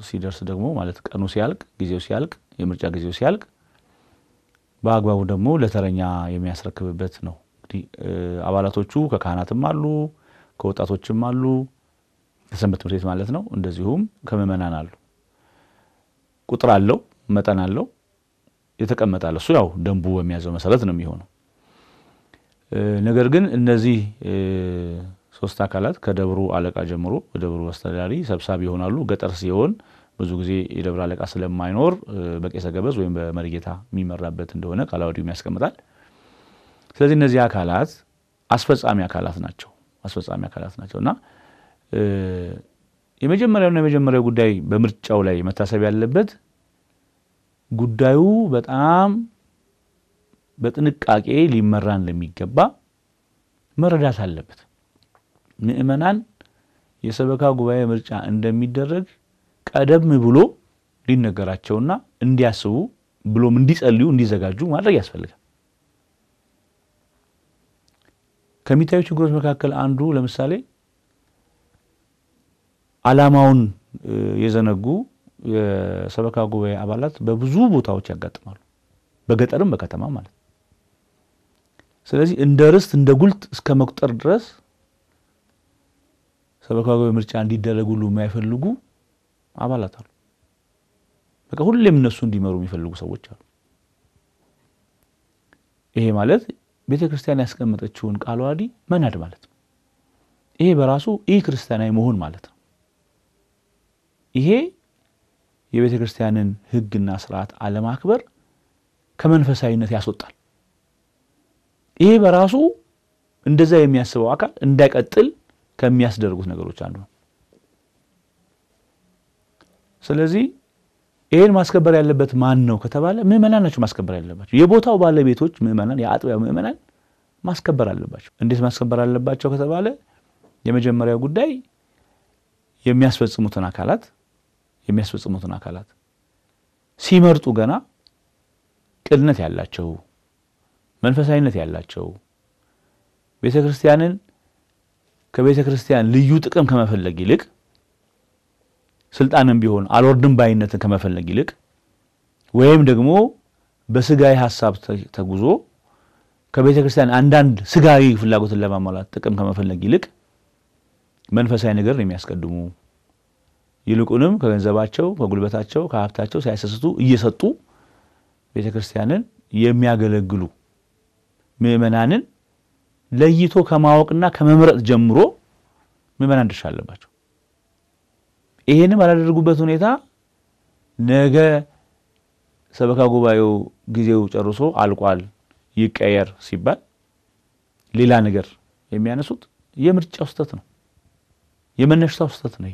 ሲደርስ ደግሞ ማለት ቀኑ ሲያልቅ ጊዜው ሲያልቅ የምርጫ ጊዜው ሲያልቅ በአግባቡ ደግሞ ለተረኛ የሚያስረክብበት ነው። እንግዲህ አባላቶቹ ከካህናትም አሉ ከወጣቶችም አሉ ከሰንበት ትምህርት ቤት ማለት ነው። እንደዚሁም ከመመናን አሉ። ቁጥር አለው መጠን አለው የተቀመጣለ እሱ ያው ደንቡ በሚያዘው መሰረት ነው የሚሆነው። ነገር ግን እነዚህ 3 አካላት ከደብሩ አለቃ ጀምሮ በደብሩ አስተዳዳሪ ሰብሳቢ ይሆናሉ። ገጠር ሲሆን ብዙ ጊዜ የደብሩ አለቃ ስለማይኖር በቄሰ ገበዝ ወይም በመሪጌታ የሚመራበት እንደሆነ ቃላዲው ያስቀምጣል። ስለዚህ እነዚህ አካላት አስፈጻሚ አካላት ናቸውና የመጀመሪያው ጉዳይ በምርጫው ላይ መታሰብ ያለበት ጉዳዩ በጣም በጥንቃቄ ሊመራን ለሚገባ መረዳት አለበት። ምእመናን የሰበካ ጉባኤ ምርጫ እንደሚደረግ ቀደም ብሎ ሊነገራቸውና እንዲያስቡ ብሎም እንዲጸልዩ እንዲዘጋጁ ማድረግ ያስፈልጋል። ከሚታዩ ችግሮች መካከል አንዱ ለምሳሌ ዓላማውን የዘነጉ የሰበካ ጉባኤ አባላት በብዙ ቦታዎች ያጋጥማሉ፣ በገጠርም በከተማ ማለት። ስለዚህ እንደ ርስት እንደ ጉልት እስከ መቁጠር ድረስ ሰበካ ጉባኤ ምርጫ እንዲደረግ ሁሉ የማይፈልጉ አባላት አሉ። በቃ ሁሌም እነሱ እንዲመሩ የሚፈልጉ ሰዎች አሉ። ይሄ ማለት ቤተክርስቲያን ያስቀመጠችውን ቃል ዋዲ መናድ ማለት ነው። ይሄ በራሱ ክርስቲያናዊ መሆን ማለት ነው። ይሄ የቤተክርስቲያንን ሕግና ስርዓት አለማክበር ከመንፈሳዊነት ያስወጣል። ይሄ በራሱ እንደዛ የሚያስበው አካል እንዳይቀጥል ከሚያስደርጉት ነገሮች አንዱ ነው። ስለዚህ ይሄን ማስከበር ያለበት ማን ነው ከተባለ ምዕመናን ናቸው ማስከበር ያለባቸው። የቦታው ባለቤቶች ምዕመናን፣ የአጥቢያው ምዕመናን ማስከበር አለባቸው። እንዴት ማስከበር አለባቸው ከተባለ የመጀመሪያው ጉዳይ የሚያስፈጽሙትን አካላት ሲመርጡ ገና ቅንነት ያላቸው፣ መንፈሳዊነት ያላቸው፣ ቤተክርስቲያንን ከቤተክርስቲያን ልዩ ጥቅም ከመፈለግ ይልቅ ስልጣንም ቢሆን አልወርድም ባይነትን ከመፈለግ ይልቅ ወይም ደግሞ በስጋዊ ሐሳብ ተጉዞ ከቤተክርስቲያን አንዳንድ ስጋዊ ፍላጎትን ለማሟላት ጥቅም ከመፈለግ ይልቅ መንፈሳዊ ነገር የሚያስቀድሙ ይልቁንም ከገንዘባቸው፣ ከጉልበታቸው፣ ከሀብታቸው ሳይሰስቱ እየሰጡ ቤተክርስቲያንን የሚያገለግሉ ምዕመናንን ለይቶ ከማወቅና ከመምረጥ ጀምሮ ምዕመናን ድርሻ አለባቸው። ይሄንን ባላደረጉበት ሁኔታ ነገ ሰበካ ጉባኤው ጊዜው ጨርሶ አልቋል ይቀየር ሲባል ሌላ ነገር የሚያነሱት የምርጫው ስህተት ነው፣ የመነሻው ስህተት ነው።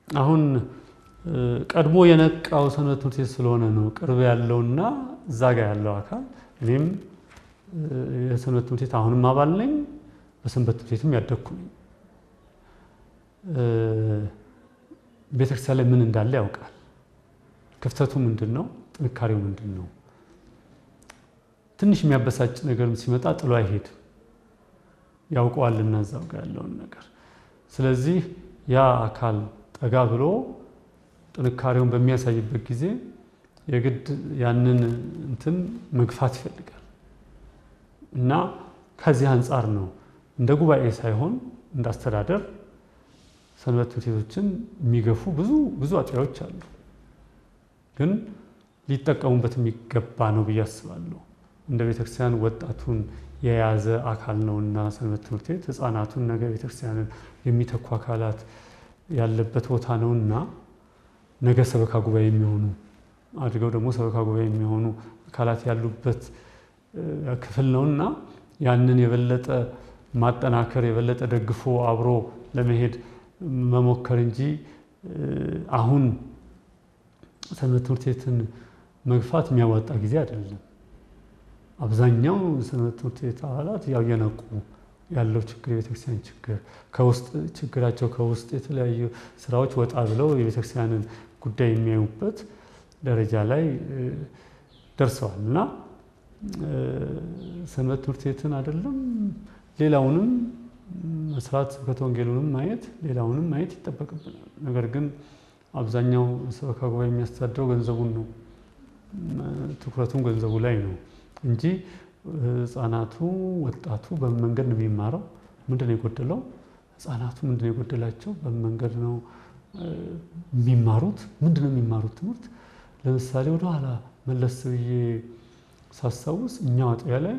አሁን ቀድሞ የነቃው ሰንበት ትምህርት ቤት ስለሆነ ነው ቅርብ ያለውና እዛ ጋር ያለው አካል። እኔም የሰንበት ትምህርት ቤት አሁንም አባል ነኝ፣ በሰንበት ትምህርት ቤትም ያደግኩ ነኝ። ቤተክርስቲያን ላይ ምን እንዳለ ያውቃል። ክፍተቱ ምንድነው? ጥንካሬው ምንድነው? ትንሽ የሚያበሳጭ ነገር ሲመጣ ጥሎ አይሄድም፣ ያውቀዋልና እዛው ጋር ያለውን ነገር። ስለዚህ ያ አካል ጠጋ ብሎ ጥንካሬውን በሚያሳይበት ጊዜ የግድ ያንን እንትን መግፋት ይፈልጋል እና ከዚህ አንፃር ነው እንደ ጉባኤ ሳይሆን እንደ አስተዳደር ሰንበት ትምህርት ቤቶችን የሚገፉ ብዙ አጥቢያዎች አሉ። ግን ሊጠቀሙበት የሚገባ ነው ብዬ አስባለሁ። እንደ ቤተክርስቲያን ወጣቱን የያዘ አካል ነውና ሰንበት ትምህርት ቤት ህፃናቱን ነገ ቤተክርስቲያንን የሚተኩ አካላት ያለበት ቦታ ነውና ነገ ሰበካ ጉባኤ የሚሆኑ አድርገው ደግሞ ሰበካ ጉባኤ የሚሆኑ አካላት ያሉበት ክፍል ነውና ያንን የበለጠ ማጠናከር የበለጠ ደግፎ አብሮ ለመሄድ መሞከር እንጂ አሁን ሰንበት ትምህርት ቤትን መግፋት የሚያዋጣ ጊዜ አይደለም። አብዛኛው ሰንበት ትምህርት ቤት አባላት ያው የነቁ ያለው ችግር የቤተክርስቲያን ችግር ከውስጥ ችግራቸው ከውስጥ የተለያዩ ስራዎች ወጣ ብለው የቤተክርስቲያንን ጉዳይ የሚያዩበት ደረጃ ላይ ደርሰዋል እና ሰንበት ትምህርት ቤትን አይደለም ሌላውንም መስራት ስብከተ ወንጌሉንም ማየት ሌላውንም ማየት ይጠበቅብናል። ነገር ግን አብዛኛው ሰበካ ጉባኤ የሚያስተዳድረው ገንዘቡን ነው፣ ትኩረቱም ገንዘቡ ላይ ነው እንጂ ህፃናቱ ወጣቱ በምን መንገድ ነው የሚማረው? ምንድነው የጎደለው? ህፃናቱ ምንድነው የጎደላቸው? በምን መንገድ ነው የሚማሩት? ምንድነው የሚማሩት ትምህርት? ለምሳሌ ወደ ኋላ መለስ ብዬ ሳስታውስ እኛው አጥቢያ ላይ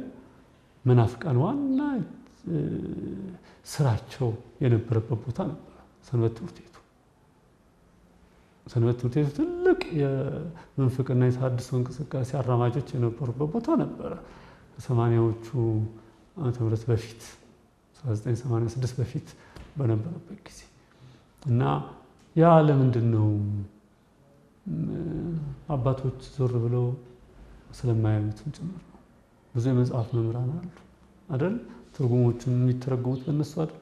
መናፍቃን ዋና ስራቸው የነበረበት ቦታ ነበር ሰንበት ትምህርት ቤቱ። ሰንበት ትምህርት ቤቱ ትልቅ የመንፍቅና የተሐድሶ እንቅስቃሴ አራማጆች የነበሩበት ቦታ ነበረ ከ80ዎቹ ዓመተ ምህረት በፊት 1986 በፊት በነበረበት ጊዜ እና ያ ለምንድን ነው አባቶች ዞር ብለው ስለማያዩትም ጭምር ነው። ብዙ የመጽሐፍ መምህራን አሉ አይደል? ትርጉሞቹን የሚተረጉሙት በእነሱ አይደል?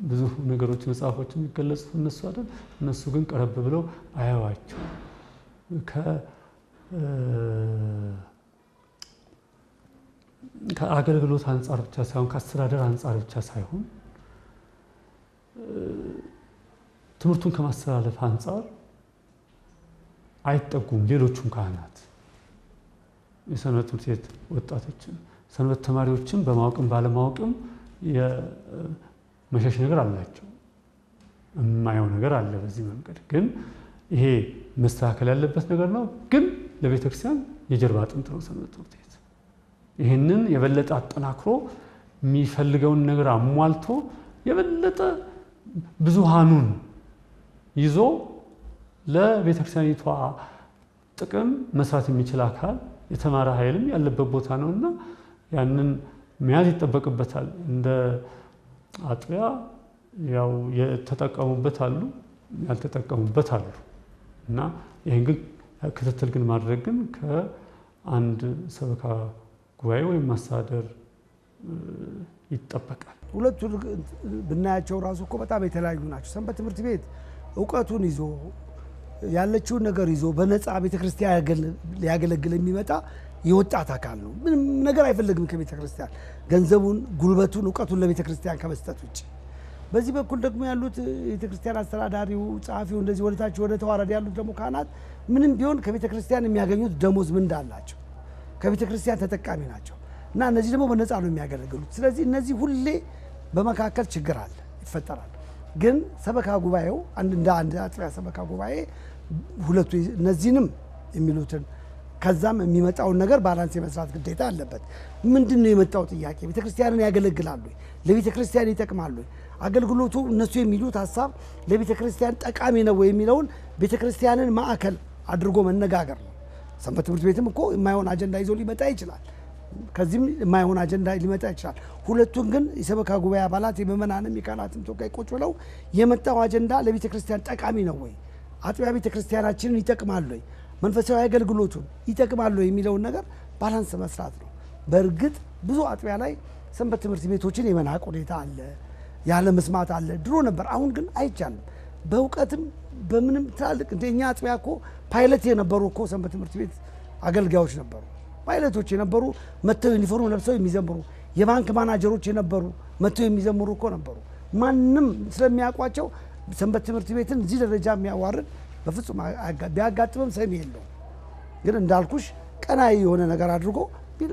ብዙ ነገሮች መጽሐፎች የሚገለጹት እነሱ አይደል እነሱ ግን ቀረብ ብለው አያዋቸው ከአገልግሎት አንፃር ብቻ ሳይሆን ከአስተዳደር አንፃር ብቻ ሳይሆን ትምህርቱን ከማስተላለፍ አንፃር አይጠጉም ሌሎቹም ካህናት የሰንበት ትምህርት ቤት ወጣቶችን ሰንበት ተማሪዎችን በማወቅም ባለማወቅም የመሸሽ ነገር አላቸው የማየው ነገር አለ በዚህ መንገድ ግን ይሄ መስተካከል ያለበት ነገር ነው ግን ለቤተክርስቲያን የጀርባ አጥንት ነው ሰንበት ትምህርት ቤት ይሄንን የበለጠ አጠናክሮ የሚፈልገውን ነገር አሟልቶ የበለጠ ብዙሃኑን ይዞ ለቤተክርስቲያኒቷ ጥቅም መስራት የሚችል አካል የተማረ ኃይልም ያለበት ቦታ ነውና ያንን መያዝ ይጠበቅበታል እንደ አጥቢያ ያው የተጠቀሙበት አሉ ያልተጠቀሙበት አሉ እና ይሄን ግን ክትትል ግን ማድረግ ግን ከአንድ ሰበካ ጉባኤ ወይም ማስተዳደር ይጠበቃል
ሁለቱ ብናያቸው ራሱ እኮ በጣም የተለያዩ ናቸው ሰንበት ትምህርት ቤት ዕውቀቱን ይዞ ያለችውን ነገር ይዞ በነፃ ቤተክርስቲያን ሊያገለግል የሚመጣ የወጣት አካል ነው ምንም ነገር አይፈልግም ከቤተክርስቲያን ገንዘቡን ጉልበቱን ዕውቀቱን ለቤተክርስቲያን ከመስጠት ውጪ በዚህ በኩል ደግሞ ያሉት ቤተክርስቲያን አስተዳዳሪው ጻፊው እንደዚህ ወደታች ወደ ተዋረድ ያሉት ደግሞ ካህናት ምንም ቢሆን ከቤተክርስቲያን የሚያገኙት ደሞዝ ምን እንዳላቸው ከቤተክርስቲያን ተጠቃሚ ናቸው እና እነዚህ ደግሞ በነፃ ነው የሚያገለግሉት ስለዚህ እነዚህ ሁሌ በመካከል ችግር አለ ይፈጠራል ግን ሰበካ ጉባኤው እንደ አንድ አጥቢያ ሰበካ ጉባኤ ሁለቱ እነዚህንም የሚሉትን ከዛም የሚመጣውን ነገር ባላንስ የመስራት ግዴታ አለበት ምንድነው የመጣው ጥያቄ ቤተክርስቲያንን ያገለግላሉ ለቤተክርስቲያን ይጠቅማሉ አገልግሎቱ እነሱ የሚሉት ሐሳብ ለቤተክርስቲያን ጠቃሚ ነው የሚለውን ቤተክርስቲያንን ማዕከል አድርጎ መነጋገር ነው ሰንበት ትምህርት ቤትም እኮ የማይሆን አጀንዳ ይዞ ሊመጣ ይችላል ከዚህም የማይሆን አጀንዳ ሊመጣ ይችላል ሁለቱን ግን የሰበካ ጉባኤ አባላት የመመናንም የካህናትም ተወካይ ቁጭ ብለው የመጣው አጀንዳ ለቤተክርስቲያን ጠቃሚ ነው ወይ አጥቢያ ቤተክርስቲያናችንን ይጠቅማል ወይ መንፈሳዊ አገልግሎቱን ይጠቅማል ወይ የሚለውን ነገር ባላንስ መስራት ነው በእርግጥ ብዙ አጥቢያ ላይ ሰንበት ትምህርት ቤቶችን የመናቅ ሁኔታ አለ ያለ መስማት አለ ድሮ ነበር አሁን ግን አይቻልም በእውቀትም በምንም ትላልቅ እንደኛ አጥቢያ እኮ ፓይለት የነበሩ እኮ ሰንበት ትምህርት ቤት አገልጋዮች ነበሩ ፓይለቶች የነበሩ መተው ዩኒፎርም ለብሰው የሚዘምሩ የባንክ ማናጀሮች የነበሩ መተው የሚዘምሩ እኮ ነበሩ ማንንም ስለሚያውቋቸው ሰንበት ትምህርት ቤትን እዚህ ደረጃ የሚያዋርድ በፍጹም ቢያጋጥምም ሰሚ የለው ግን እንዳልኩሽ ቀናይ የሆነ ነገር አድርጎ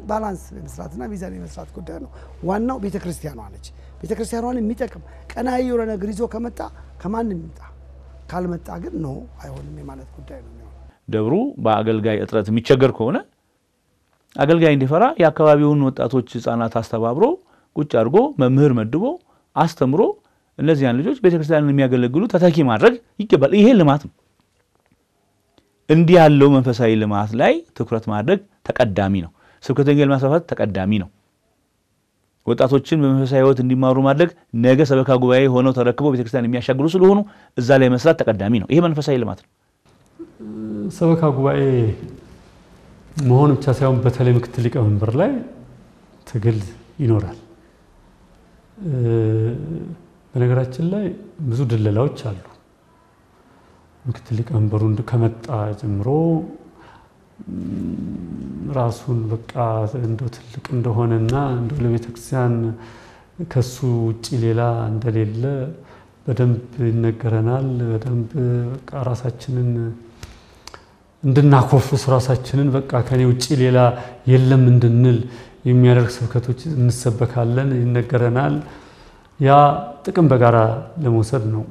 ባላንስ መስራትና ሚዛን መስራት ጉዳይ ነው ዋናው ቤተክርስቲያኗ ነች ቤተክርስቲያኗን የሚጠቅም ቀናይ የሆነ ነገር ይዞ ከመጣ ከማንም ይምጣ ካልመጣ ግን ነው አይሆንም የማለት ጉዳይ ነው
ደብሩ በአገልጋይ እጥረት የሚቸገር ከሆነ አገልጋይ እንዲፈራ የአካባቢውን ወጣቶች ህፃናት አስተባብሮ ቁጭ አድርጎ መምህር መድቦ አስተምሮ እነዚያን ልጆች ቤተክርስቲያንን የሚያገለግሉ ተተኪ ማድረግ ይገባል ይሄ ልማት ነው እንዲህ ያለው መንፈሳዊ ልማት ላይ ትኩረት ማድረግ ተቀዳሚ ነው ስብከተ ወንጌል ማስፋፋት ተቀዳሚ ነው ወጣቶችን በመንፈሳዊ ህይወት እንዲማሩ ማድረግ ነገ ሰበካ ጉባኤ ሆነው ተረክበው ቤተክርስቲያን የሚያሻግሩ ስለሆኑ እዛ ላይ መስራት ተቀዳሚ ነው ይሄ መንፈሳዊ ልማት ነው
ሰበካ ጉባኤ መሆን ብቻ ሳይሆን በተለይ ምክትል ሊቀመንበር ላይ ትግል ይኖራል በነገራችን ላይ ብዙ ድለላዎች አሉ ምክትል ሊቀመንበሩ ከመጣ ጀምሮ ራሱን በቃ እንደው ትልቅ እንደሆነና እንደው ለቤተክርስቲያን ከሱ ውጪ ሌላ እንደሌለ በደንብ ይነገረናል በደንብ በቃ ራሳችንን እንድናኮፍስ ራሳችንን በቃ ከኔ ውጪ ሌላ የለም እንድንል የሚያደርግ ስብከቶች እንሰበካለን ይነገረናል ያ ጥቅም በጋራ ለመውሰድ ነው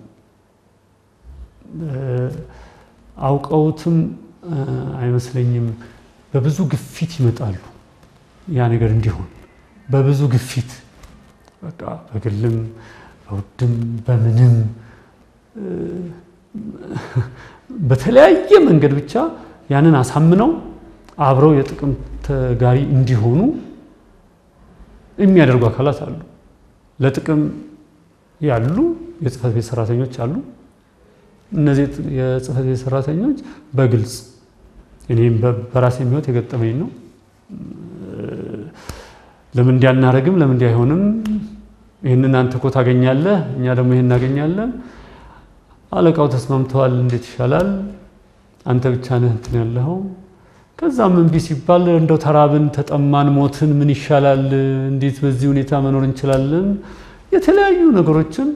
አውቀውትም አይመስለኝም በብዙ ግፊት ይመጣሉ ያ ነገር እንዲሆን በብዙ ግፊት በቃ በግልም በውድም በምንም በተለያየ መንገድ ብቻ ያንን አሳምነው አብረው የጥቅም ተጋሪ እንዲሆኑ የሚያደርጉ አካላት አሉ ለጥቅም ያሉ የጽፈት ቤት ሰራተኞች አሉ እነዚህ የጽፈት ቤት ሰራተኞች በግልጽ እኔም በራሴ ህይወት የገጠመኝ ነው ለምን እንዲያናረግም ለምን እንዲያይሆንም ይሄንን አንተ እኮ ታገኛለህ እኛ ደግሞ ይሄን እናገኛለን አለቃው ተስማምተዋል እንዴት ይሻላል አንተ ብቻ ነህ እንትን ያለው ከዛም እንቢ ሲባል እንደው ተራብን ተጠማን ሞትን ምን ይሻላል እንዴት በዚህ ሁኔታ መኖር እንችላለን የተለያዩ ነገሮችን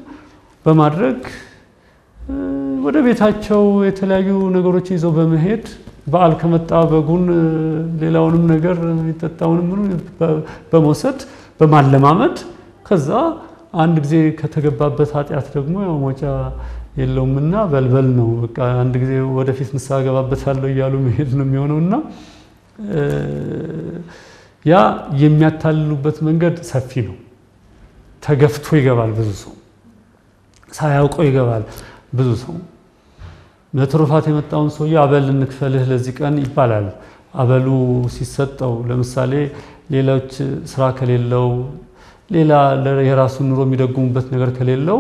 በማድረግ ወደ ቤታቸው የተለያዩ ነገሮችን ይዘው በመሄድ በዓል ከመጣ በጉን ሌላውንም ነገር ይጣጣውንም በመውሰድ በማለማመድ ከዛ አንድ ጊዜ ከተገባበት ኃጢያት ደግሞ ያው ሞጫ የለውምና በልበል ነው በቃ አንድ ጊዜ ወደፊት ንስሐ ገባበታለሁ ይያሉ መሄድ ነው የሚሆነውና ያ የሚያታልሉበት መንገድ ሰፊ ነው ተገፍቶ ይገባል ብዙ ሰው ሳያውቀው ይገባል ብዙ ሰው ለትሩፋት የመጣውን ሰው አበል እንክፈልህ ለዚህ ቀን ይባላል አበሉ ሲሰጠው ለምሳሌ ሌሎች ስራ ከሌለው ሌላ የራሱን ኑሮ የሚደጉሙበት ነገር ከሌለው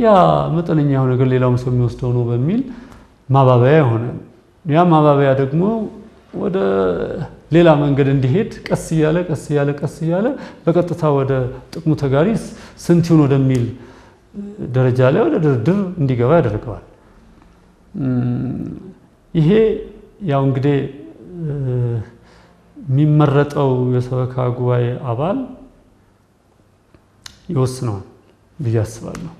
ያ መጠነኛው ነገር ሌላው ሰው የሚወስደው ነው በሚል ማባበያ ይሆናል ያ ማባበያ ደግሞ ወደ ሌላ መንገድ እንዲሄድ ቀስ እያለ በቀጥታ ወደ ጥቅሙ ተጋሪ ስንት ይሁን ወደሚል ደረጃ ላይ ወደ ድርድር እንዲገባ ያደርገዋል ይሄ ያው እንግዲህ የሚመረጠው የሰበካ ጉባኤ አባል ይወስነዋል ብዬ አስባለሁ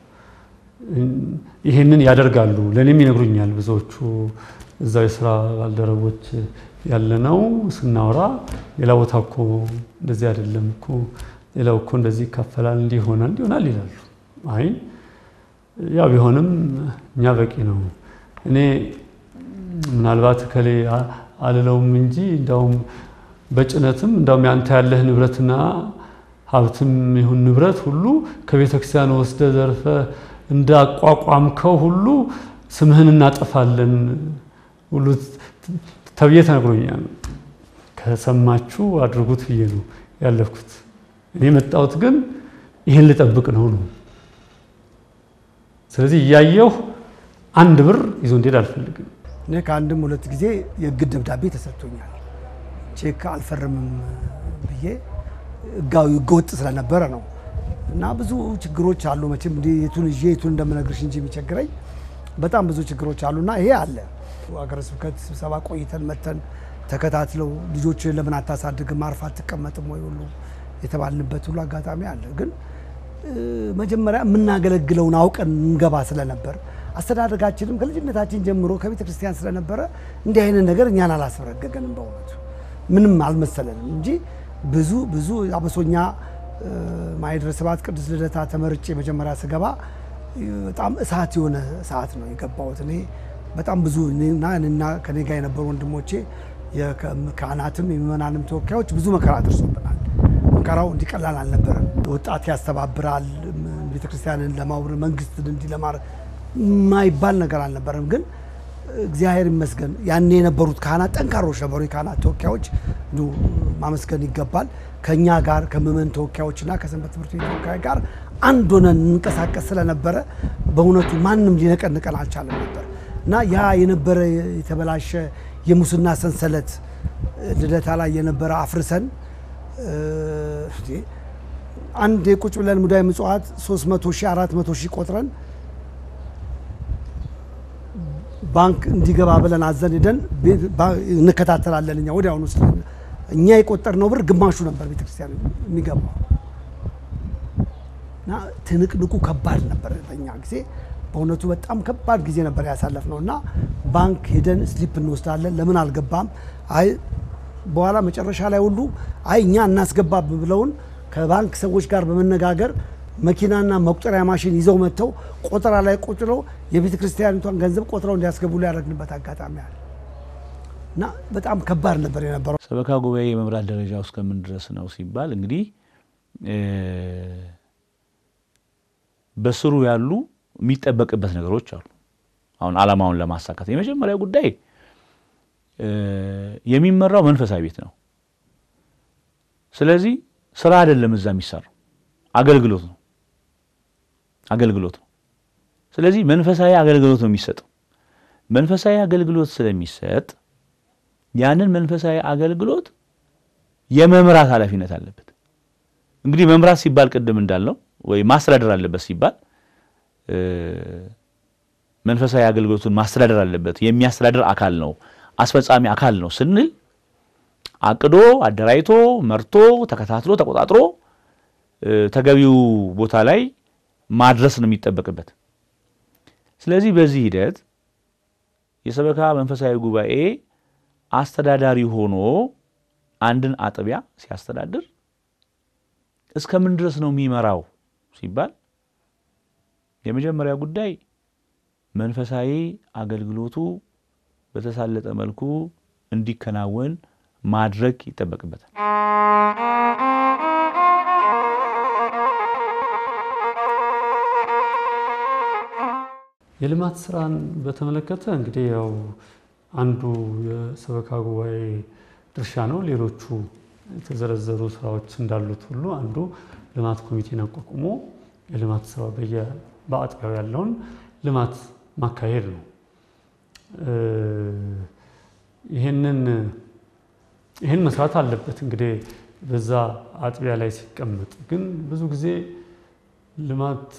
ይሄንን ያደርጋሉ ለኔም ይነግሩኛል ብዙዎቹ እዛው የሥራ ባልደረቦች ያለነው ስናወራ ሌላ ቦታ እኮ እንደዚህ አይደለም እኮ ሌላው እኮ እንደዚህ ይከፈላል እንዲሆናል ይላሉ አይ ያው ቢሆንም እኛ በቂ ነው እኔ ምናልባት ከሌ አልለውም እንጂ እንደውም በጭነትም እንደውም ያንተ ያለህ ንብረትና ሀብትም ይሁን ንብረት ሁሉ ከቤተክርስቲያን ወስደ ዘርፈ እንዳቋቋምከው ሁሉ ስምህን እናጠፋለን ሁሉ ተብዬ ተነግሮኛል ከሰማችሁ አድርጉት ብዬ ነው ያለፍኩት እኔ መጣሁት ግን ይሄን ልጠብቅ ነው ስለዚህ ያየው አንድ ብር ይዞ እንዴት አልፈልግም
እኔ ከአንድም ሁለት ጊዜ የግድ ደብዳቤ ተሰጥቶኛል ቼክ አልፈርምም ብዬ ጋው ጎጥ ስለነበረ ነው እና ብዙ ችግሮች አሉ መቼም የቱን እንደምነግርሽ እንጂ የሚቸግረኝ በጣም ብዙ ችግሮች አሉና ይሄ አለ አገረ ስብከት ስብሰባ ቆይተን መተን ተከታትለው ልጆችን ለምን አታሳድግም ማርፋት ተቀመጥም ወይ ሁሉ የተባልንበት ሁሉ አጋጣሚ አለ ግን መጀመሪያ ምናገለግለውን አውቀን እንገባ ስለነበር አስተዳደጋችንም ከልጅነታችን ጀምሮ ከቤተ ክርስቲያን ስለነበረ እንዲህ አይነት ነገር እኛን አላስረገገንም በእውነቱ ምንም አልመሰለንም እንጂ ብዙ አበሶኛ ማይድረስ ሰባት ቅዱስ ልደታ ተመርጬ መጀመሪያ ስገባ በጣም እሳት የሆነ ሰዓት ነው የገባሁት እኔ በጣም ብዙ እና ከኔ ጋር የነበሩ ወንድሞቼ የካህናትም የምእመናንም ተወካዮች ብዙ መከራ ደርሶብናል መከራው እንዲቀላል አልነበረም ወጣት ያስተባብራል ቤተክርስቲያንን ለማውረ መንግስትን እንዲለማር ማይባል ነገር አልነበረም ግን እግዚአብሔር ይመስገን ያኔ የነበሩት ካህናት ጠንካሮች ነበሩ የካህናት ተወካዮች ማመስገን ይገባል ከኛ ጋር ከመመን ተወካዮችና ከሰንበት ትምህርት ቤት ተወካይ ጋር አንድ ሆነን እንቀሳቀስ ስለነበረ በእውነቱ ማንንም ሊነቀንቀን አልቻለም ነበር እና ያ የነበረ የተበላሸ የሙስና ሰንሰለት ልደታ ላይ የነበረ አፍርሰን አንድ የቁጭ ብለን ሙዳይ ምጽዋት 300,000 400,000 ቆጥረን ባንክ እንዲገባ ብለን አዘን ሄደን እንከታተላለን እኛ ወዲያውኑ እኛ የቆጠርነው ብር ግማሹ ነበር ቤተክርስቲያን የሚገባው እና ትንቅንቁ ከባድ ነበር በእኛ ጊዜ በእውነቱ በጣም ከባድ ጊዜ ነበር ያሳለፍነውና ባንክ ሄደን ስሊፕ እንወስዳለን ለምን አልገባም አይ በኋላ መጨረሻ ላይ ሁሉ አይ እኛ እናስገባ ብለውን ከባንክ ሰዎች ጋር በመነጋገር መኪናና መቁጠሪያ ማሽን ይዘው መተው ቆጠራ ላይ ቆጥረው የቤተ ክርስቲያኒቷን ገንዘብ ቆጥረው እንዲያስገቡ ያደረግንበት አጋጣሚ አለ እና በጣም ከባድ ነበር የነበረው
ሰበካ ጉባኤ የመምራት ደረጃ ውስጥ ከምን ድረስ ነው ሲባል እንግዲህ በስሩ ያሉ የሚጠበቅበት ነገሮች አሉ አሁን ዓላማውን ለማሳካት የመጀመሪያው ጉዳይ የሚመራው መንፈሳዊ ቤት ነው ስለዚህ ስራ አይደለም እዛ የሚሰራው አገልግሎት ነው ስለዚህ መንፈሳዊ አገልግሎት ነው የሚሰጠው መንፈሳዊ አገልግሎት ስለሚሰጥ ያንን መንፈሳዊ አገልግሎት የመምራት ኃላፊነት አለበት እንግዲህ መምራት ሲባል ቀደም እንዳልነው ወይ ማስተዳደር አለበት ሲባል መንፈሳዊ አገልግሎቱን ማስተዳደር አለበት የሚያስተዳድር አካል ነው አስፈጻሚ አካል ነው ስንል አቅዶ አደራይቶ መርቶ ተከታትሎ ተቆጣጥሮ ተገቢው ቦታ ላይ ማድረስ ነው የሚጠበቅበት። ስለዚህ በዚህ ሂደት የሰበካ መንፈሳዊ ጉባኤ አስተዳዳሪ ሆኖ አንድን አጥቢያ ሲያስተዳድር እስከምን ድረስ ነው የሚመራው ሲባል የመጀመሪያ ጉዳይ መንፈሳዊ አገልግሎቱ በተሳለጠ መልኩ እንዲከናወን ማድረግ ይጠበቅበታል።
የልማት ስራን በተመለከተ እንግዲህ ያው አንዱ የሰበካ ጉባኤ ድርሻ ነው። ሌሎቹ የተዘረዘሩ ስራዎች እንዳሉት ሁሉ አንዱ ልማት ኮሚቴን አቋቁሞ የልማት ስራ በአጥቢያው ያለውን ልማት ማካሄድ ነው። ይሄን መስራት አለበት። እንግዲህ በዛ አጥቢያ ላይ ሲቀመጥ ግን ብዙ ጊዜ ልማት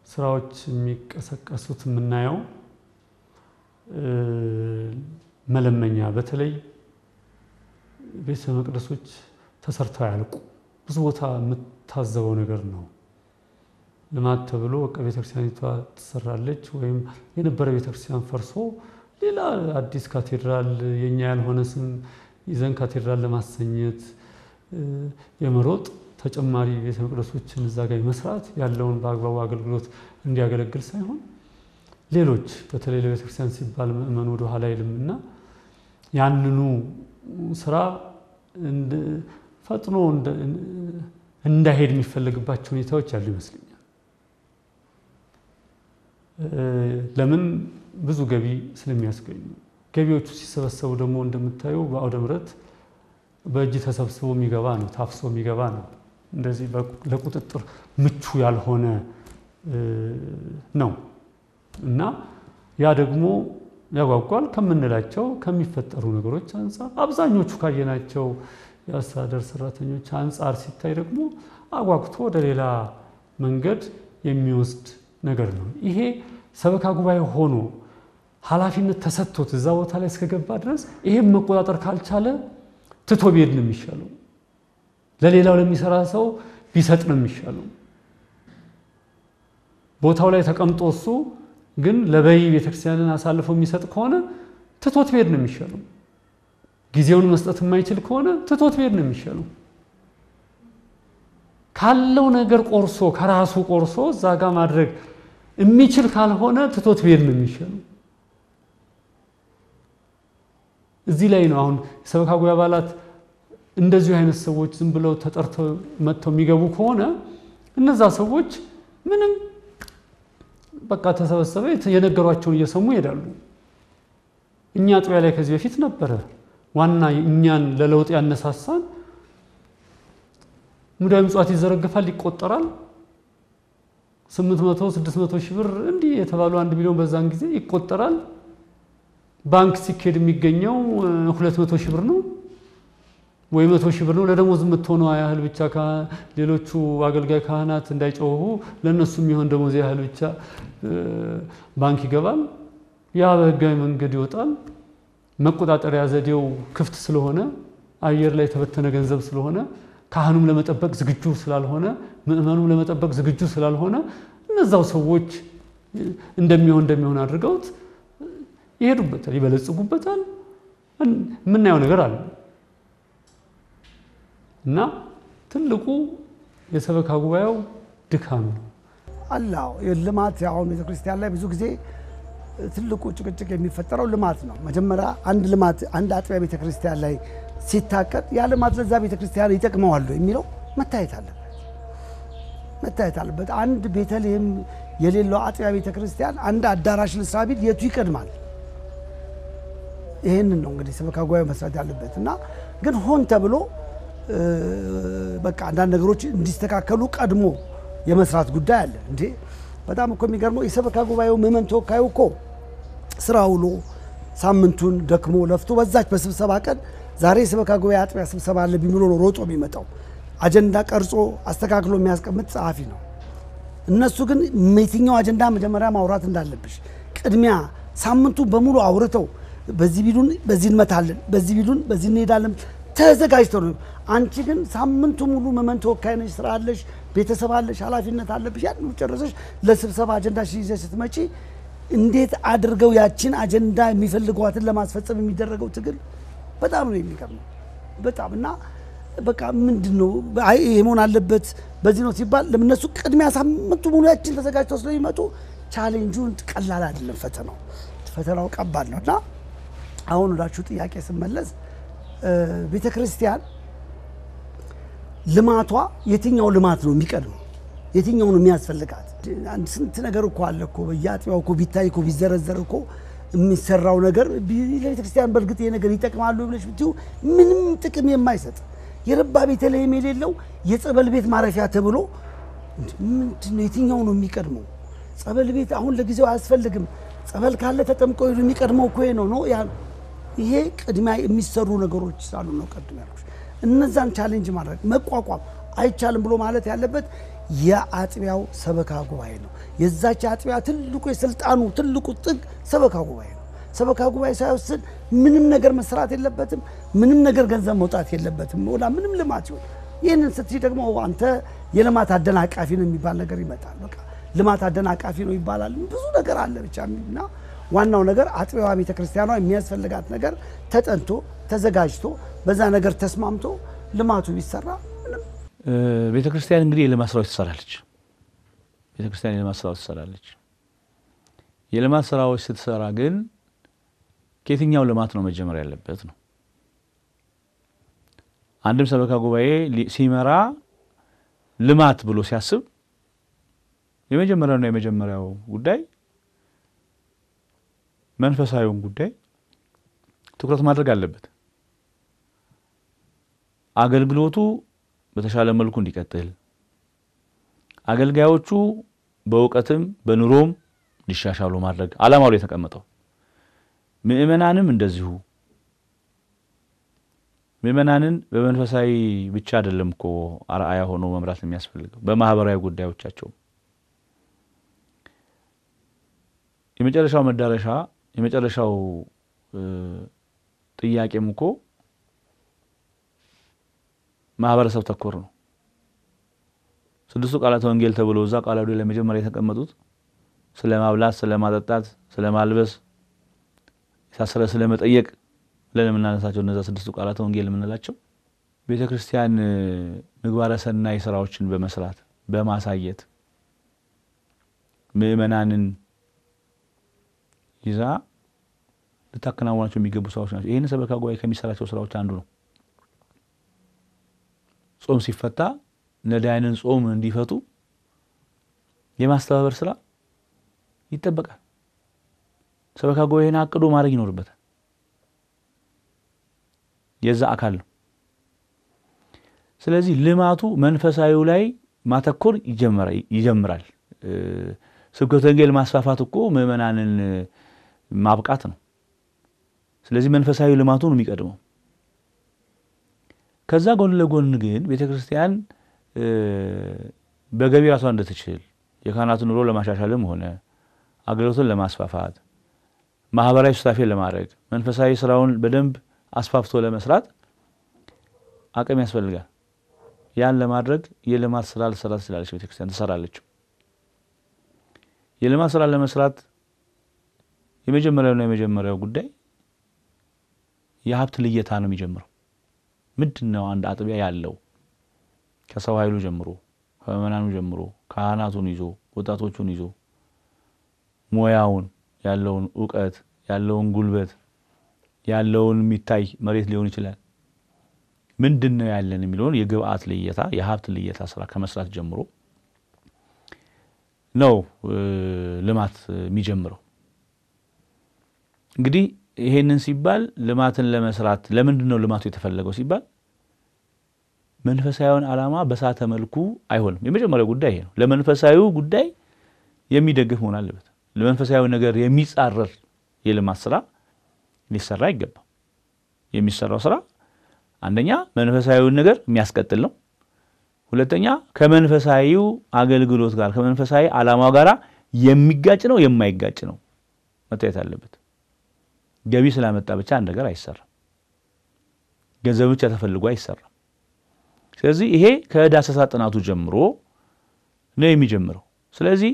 ስራዎች የሚቀሰቀሱት የምናየው መለመኛ በተለይ ቤተ መቅደሶች ተሰርተው ያልቁ ብዙ ቦታ የምታዘበው ነገር ነው። ልማት ተብሎ በቃ ቤተክርስቲያኒቷ ትሰራለች ወይም የነበረ ቤተክርስቲያን ፈርሶ ሌላ አዲስ ካቴድራል የኛ ያልሆነ ስም ይዘን ካቴድራል ለማሰኘት የመሮጥ ተጨማሪ ቤተ መቅደሶችን እዛ ጋር መስራት ያለውን በአግባቡ አገልግሎት እንዲያገለግል ሳይሆን ሌሎች በተለይ ለቤተክርስቲያን ሲባል ምእመኑ ወደ ኋላ አይልምና ያንኑ ስራ ፈጥኖ እንዳይሄድ የሚፈልግባቸው ሁኔታዎች ያሉ ይመስለኛል። ለምን ብዙ ገቢ ስለሚያስገኙ ገቢዎቹ ሲሰበሰቡ ደግሞ እንደምታዩ በአውደ ምሕረት በእጅ ተሰብስቦ የሚገባ ነው ታፍሶ የሚገባ ነው። እንደዚህ ለቁጥጥር ምቹ ያልሆነ ነው እና ያ ደግሞ ያጓጓል ከምንላቸው ከሚፈጠሩ ነገሮች አንፃር አብዛኞቹ ካየናቸው የአስተዳደር ሰራተኞች አንፃር ሲታይ ደግሞ አጓግቶ ወደ ሌላ መንገድ የሚወስድ ነገር ነው። ይሄ ሰበካ ጉባኤ ሆኖ ኃላፊነት ተሰጥቶት እዛ ቦታ ላይ እስከገባ ድረስ ይሄን መቆጣጠር ካልቻለ ትቶ ቢሄድ ነው የሚሻለው። ለሌላው ለሚሰራ ሰው ቢሰጥ ነው የሚሻለው። ቦታው ላይ ተቀምጦ እሱ ግን ለበይ ቤተክርስቲያንን አሳልፎ የሚሰጥ ከሆነ ትቶት ቢሄድ ነው የሚሻለው። ጊዜውን መስጠት የማይችል ከሆነ ትቶት ቢሄድ ነው የሚሻለው። ካለው ነገር ቆርሶ ከራሱ ቆርሶ እዛ ጋር ማድረግ የሚችል ካልሆነ ትቶት ቢሄድ ነው የሚሻለው። እዚህ ላይ ነው አሁን ሰበካ ጉባኤ አባላት እንደዚህ አይነት ሰዎች ዝም ብለው ተጠርተው መጥተው የሚገቡ ከሆነ እነዛ ሰዎች ምንም በቃ ተሰበሰበ የነገሯቸውን እየሰሙ ይሄዳሉ። እኛ አጥቢያ ላይ ከዚህ በፊት ነበረ ዋና እኛን ለለውጥ ያነሳሳን ሙዳይ ምጽዋት ይዘረግፋል ይቆጠራል 800 600 ሺህ ብር እንዲህ የተባሉ 1 ሚሊዮን በዛን ጊዜ ይቆጠራል። ባንክ ሲኬድ የሚገኘው 200 ሺህ ብር ነው ወይ 100 ሺህ ብር ነው። ለደሞዝ የምትሆነው ያህል ብቻ ሌሎቹ አገልጋይ ካህናት እንዳይጮሁ ለነሱ የሚሆን ደሞዝ ያህል ብቻ ባንክ ይገባል። ያ በህጋዊ መንገድ ይወጣል። መቆጣጠሪያ ዘዴው ክፍት ስለሆነ አየር ላይ ተበተነ ገንዘብ ስለሆነ ካህኑም ለመጠበቅ ዝግጁ ስላልሆነ ምእመኑም ለመጠበቅ ዝግጁ ስላልሆነ እነዛው ሰዎች እንደሚሆን አድርገውት ይሄዱበታል ይበለጽጉበታል። ምናየው ነገር አለ እና ትልቁ የሰበካ ጉባኤው ድካም ነው።
አላው የልማት ያው ቤተክርስቲያን ላይ ብዙ ጊዜ ትልቁ ጭቅጭቅ የሚፈጠረው ልማት ነው። መጀመሪያ አንድ አጥቢያ ቤተክርስቲያን ላይ ሲታቀድ ያ ልማት ለዛ ቤተክርስቲያን ይጠቅመዋል የሚለው መታየት አለበት። አንድ ቤተልሔም የሌለው አጥቢያ ቤተክርስቲያን አንድ አዳራሽ ልስራ ቢል የቱ ይቀድማል? ይሄንን ነው እንግዲህ ሰበካ ጉባኤ መስራት ያለበት እና ግን ሆን ተብሎ በቃ አንዳንድ ነገሮች እንዲስተካከሉ ቀድሞ የመስራት ጉዳይ አለ እንዴ። በጣም እኮ የሚገርመው የሰበካ ጉባኤው ምእመን ተወካዩ እኮ ስራ ውሎ ሳምንቱን ደክሞ ለፍቶ በዛች በስብሰባ ቀን ዛሬ የሰበካ ጉባኤ አጥቢያ ስብሰባ አለ ቢምሎ ነው ሮጦ የሚመጣው። አጀንዳ ቀርጾ አስተካክሎ የሚያስቀምጥ ጸሐፊ ነው። እነሱ ግን የትኛው አጀንዳ መጀመሪያ ማውራት እንዳለብሽ ቅድሚያ ሳምንቱ በሙሉ አውርተው በዚህ ቢሉን በዚህ እንመታለን፣ በዚህ ቢሉን በዚህ እንሄዳለን ተዘጋጅተው ነው። አንቺ ግን ሳምንቱ ሙሉ መመን ተወካይ ነሽ፣ ስራ አለሽ፣ ቤተሰብ አለሽ፣ ኃላፊነት አለብሽ። ያን ጨርሰሽ ለስብሰባ አጀንዳሽ ይዘሽ ስትመጪ እንዴት አድርገው ያችን አጀንዳ የሚፈልጓትን ለማስፈጸም የሚደረገው ትግል በጣም ነው የሚገርመው። በጣም እና በቃ ምንድነው አይ ይሄ መሆን አለበት በዚህ ነው ሲባል ለምነሱ ቅድሚያ ሳምንቱ ሙሉ ያችን ተዘጋጅተው ስለሚመጡ ቻሌንጁን ቀላል አይደለም። ፈተናው ከባድ ነውና አሁን ወዳችሁ ጥያቄ ስመለስ ቤተክርስቲያን ልማቷ የትኛው ልማት ነው የሚቀድመው? የትኛው ነው የሚያስፈልጋት? አንድ ስንት ነገር እኮ አለ እኮ በያጥያው እኮ ቢታይ እኮ ቢዘረዘር እኮ የሚሰራው ነገር ለቤተክርስቲያን በርግጥ ይሄ ነገር ይጠቅማሉ ብለሽ ብትዩ ምንም ጥቅም የማይሰጥ የረባ ቤተልሔም የሌለው የጸበል ቤት ማረፊያ ተብሎ ምንድነው የትኛው ነው የሚቀድመው? ጸበል ቤት አሁን ለጊዜው አያስፈልግም። ጸበል ካለ ተጠምቆ የሚቀድመው እኮ ነው ያ ይሄ ቅድሚያ የሚሰሩ ነገሮች ሳሉ ነው ቀድሞ ያልኩሽ። እነዛን ቻሌንጅ ማድረግ መቋቋም አይቻልም ብሎ ማለት ያለበት የአጥቢያው ሰበካ ጉባኤ ነው። የዛች አጥቢያ ትልቁ የስልጣኑ ትልቁ ጥግ ሰበካ ጉባኤ ነው። ሰበካ ጉባኤ ሳይወስን ምንም ነገር መስራት የለበትም። ምንም ነገር ገንዘብ መውጣት የለበትም። ወላ ምንም ልማት ይሁን ይሄንን ስትይ ደግሞ አንተ የልማት አደናቃፊ ነው የሚባል ነገር ይመጣል። በቃ ልማት አደናቃፊ ነው ይባላል። ብዙ ነገር አለ ብቻና ዋናው ነገር አጥቢያዋ ቤተክርስቲያኗ የሚያስፈልጋት ነገር ተጠንቶ ተዘጋጅቶ በዛ ነገር ተስማምቶ ልማቱ ቢሰራ
ቤተክርስቲያን እንግዲህ የልማት ስራዎች ትሰራለች። ቤተክርስቲያን የልማት ስራዎች ትሰራለች። የልማት ስራዎች ስትሰራ ግን ከየትኛው ልማት ነው መጀመሪያ ያለበት ነው። አንድም ሰበካ ጉባኤ ሲመራ ልማት ብሎ ሲያስብ የመጀመሪያው ጉዳይ መንፈሳዊውን ጉዳይ ትኩረት ማድረግ አለበት። አገልግሎቱ በተሻለ መልኩ እንዲቀጥል፣ አገልጋዮቹ በእውቀትም በኑሮም እንዲሻሻሉ ማድረግ ዓላማው ላይ ተቀመጠው። ምእመናንም እንደዚሁ ምእመናንን በመንፈሳዊ ብቻ አይደለም እኮ አርአያ ሆኖ መምራት የሚያስፈልገው በማህበራዊ ጉዳዮቻቸው። የመጨረሻው መዳረሻ የመጨረሻው ጥያቄም እኮ ማህበረሰብ ተኮር ነው። ስድስቱ ቃላተ ወንጌል ተብሎ እዛ ቃላዱ ላይ መጀመሪያ የተቀመጡት ስለማብላት፣ ስለማጠጣት፣ ስለማልበስ የታሰረ ስለመጠየቅ ለምናነሳቸው እነዛ ስድስቱ ቃላተ ወንጌል የምንላቸው ቤተክርስቲያን ምግባረ ሰናይ ስራዎችን በመስራት በማሳየት ምእመናንን ይዛ ልታከናውናቸው የሚገቡ ስራዎች ናቸው። ይሄን ሰበካ ጉባኤ ከሚሰራቸው ስራዎች አንዱ ነው። ጾም ሲፈታ ነዳያንን ጾም እንዲፈቱ የማስተባበር ስራ ይጠበቃል። ሰበካ ጉባኤን አቅዶ ማድረግ ይኖርበታል። የዛ አካል ነው። ስለዚህ ልማቱ መንፈሳዊው ላይ ማተኮር ይጀምራል። ስብከተ ወንጌል ማስፋፋት እኮ ምእመናንን ማብቃት ነው። ስለዚህ መንፈሳዊ ልማቱ ነው የሚቀድመው። ከዛ ጎን ለጎን ግን ቤተክርስቲያን በገቢ ራሷን እንድትችል የካህናቱን ኑሮ ለማሻሻልም ሆነ አገልግሎቱን ለማስፋፋት ማህበራዊ ስታፌ ለማድረግ መንፈሳዊ ስራውን በደንብ አስፋፍቶ ለመስራት አቅም ያስፈልጋል። ያን ለማድረግ የልማት ስራ ልትሰራ ትችላለች። ቤተክርስቲያን ትሰራለች። የልማት ስራ ለመስራት የመጀመሪያው ጉዳይ የሀብት ልየታ ነው የሚጀምረው። ምንድነው አንድ አጥቢያ ያለው ከሰው ኃይሉ ጀምሮ ከመናኑ ጀምሮ ካህናቱን ይዞ ወጣቶቹን ይዞ ሞያውን ያለውን ዕውቀት ያለውን ጉልበት ያለውን የሚታይ መሬት ሊሆን ይችላል ምንድነው ያለን የሚለውን የግብአት ልየታ የሀብት ልየታ ስራ ከመስራት ጀምሮ ነው ልማት የሚጀምረው። እንግዲህ ይሄንን ሲባል ልማትን ለመስራት ለምንድነው ልማቱ የተፈለገው ሲባል መንፈሳዊውን ዓላማ በሳተ መልኩ አይሆንም። የመጀመሪያው ጉዳይ ይሄ ነው። ለመንፈሳዊው ጉዳይ የሚደግፍ መሆን አለበት። ለመንፈሳዊው ነገር የሚጻረር የልማት ስራ ሊሰራ ይገባል። የሚሰራው ስራ አንደኛ መንፈሳዊውን ነገር የሚያስቀጥል ነው። ሁለተኛ ከመንፈሳዊው አገልግሎት ጋር ከመንፈሳዊ ዓላማው ጋር የሚጋጭ ነው የማይጋጭ ነው መታየት አለበት። ገቢ ስላመጣ ብቻ አንድ ነገር አይሰራም። ገንዘብ ብቻ ተፈልጎ አይሰራም። ስለዚህ ይሄ ከዳሰሳ ጥናቱ ጀምሮ ነው የሚጀምረው። ስለዚህ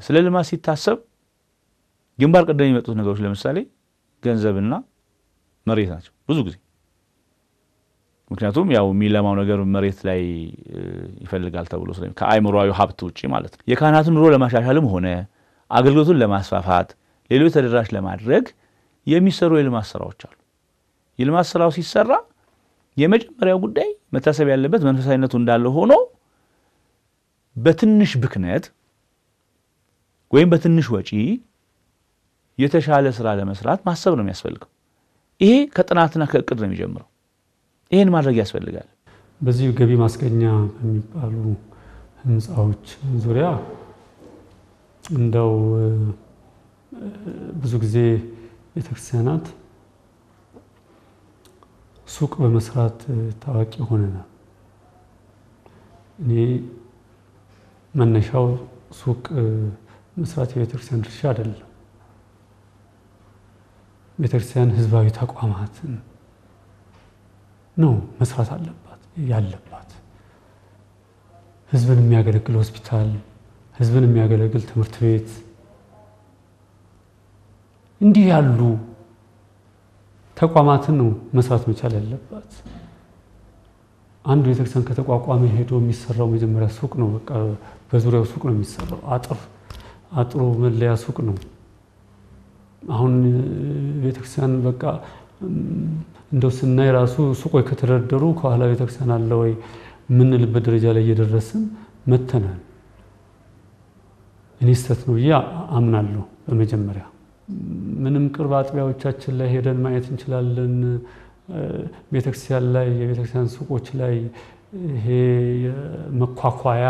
ስለ ልማት ሲታሰብ ግንባር ቀደም የሚመጡት ነገሮች ለምሳሌ ገንዘብና መሬት ናቸው ብዙ ጊዜ። ምክንያቱም ያው የሚለማው ነገር መሬት ላይ ይፈልጋል ተብሎ ስለዚህ ከአይምሮአዊ ሀብት ውጪ ማለት ነው። የካህናቱን ኑሮ ለማሻሻልም ሆነ አገልግሎቱን ለማስፋፋት ሌሎች ተደራሽ ለማድረግ የሚሰሩ የልማት ስራዎች አሉ። የልማት ስራው ሲሰራ የመጀመሪያው ጉዳይ መታሰብ ያለበት መንፈሳዊነቱ እንዳለ ሆኖ በትንሽ ብክነት ወይም በትንሽ ወጪ የተሻለ ስራ ለመስራት ማሰብ ነው የሚያስፈልገው። ይሄ ከጥናትና ከእቅድ ነው የሚጀምረው። ይሄን ማድረግ ያስፈልጋል።
በዚህ ገቢ ማስገኛ በሚባሉ ህንጻዎች ዙሪያ እንደው ብዙ ጊዜ ቤተክርስቲያናት ሱቅ በመስራት ታዋቂ ሆነናል። እኔ መነሻው ሱቅ መስራት የቤተክርስቲያን ድርሻ አይደለም። ቤተክርስቲያን ህዝባዊ ተቋማትን ነው መስራት ያለባት። ህዝብን የሚያገለግል ሆስፒታል፣ ህዝብን የሚያገለግል ትምህርት ቤት እንዲህ ያሉ ተቋማትን ነው መስራት መቻል ያለባት። አንዱ ቤተክርስቲያን ከተቋቋመ ሄዶ የሚሰራው መጀመሪያ ሱቅ ነው። በቃ በዙሪያው ሱቅ ነው የሚሰራው። አጥሩ መለያ ሱቅ ነው። አሁን ቤተክርስቲያን በቃ እንደው ስናይ ራሱ ሱቆች ከተደረደሩ ከኋላ ቤተክርስቲያን አለ ወይ ምንልበት ደረጃ ላይ እየደረስን መተናል። እኔ ስህተት ነው አምናለሁ። በመጀመሪያ ምንም ቅርብ አጥቢያዎቻችን ላይ ሄደን ማየት እንችላለን። ቤተክርስቲያን ላይ የቤተክርስቲያን ሱቆች ላይ ይሄ መኳኳያ፣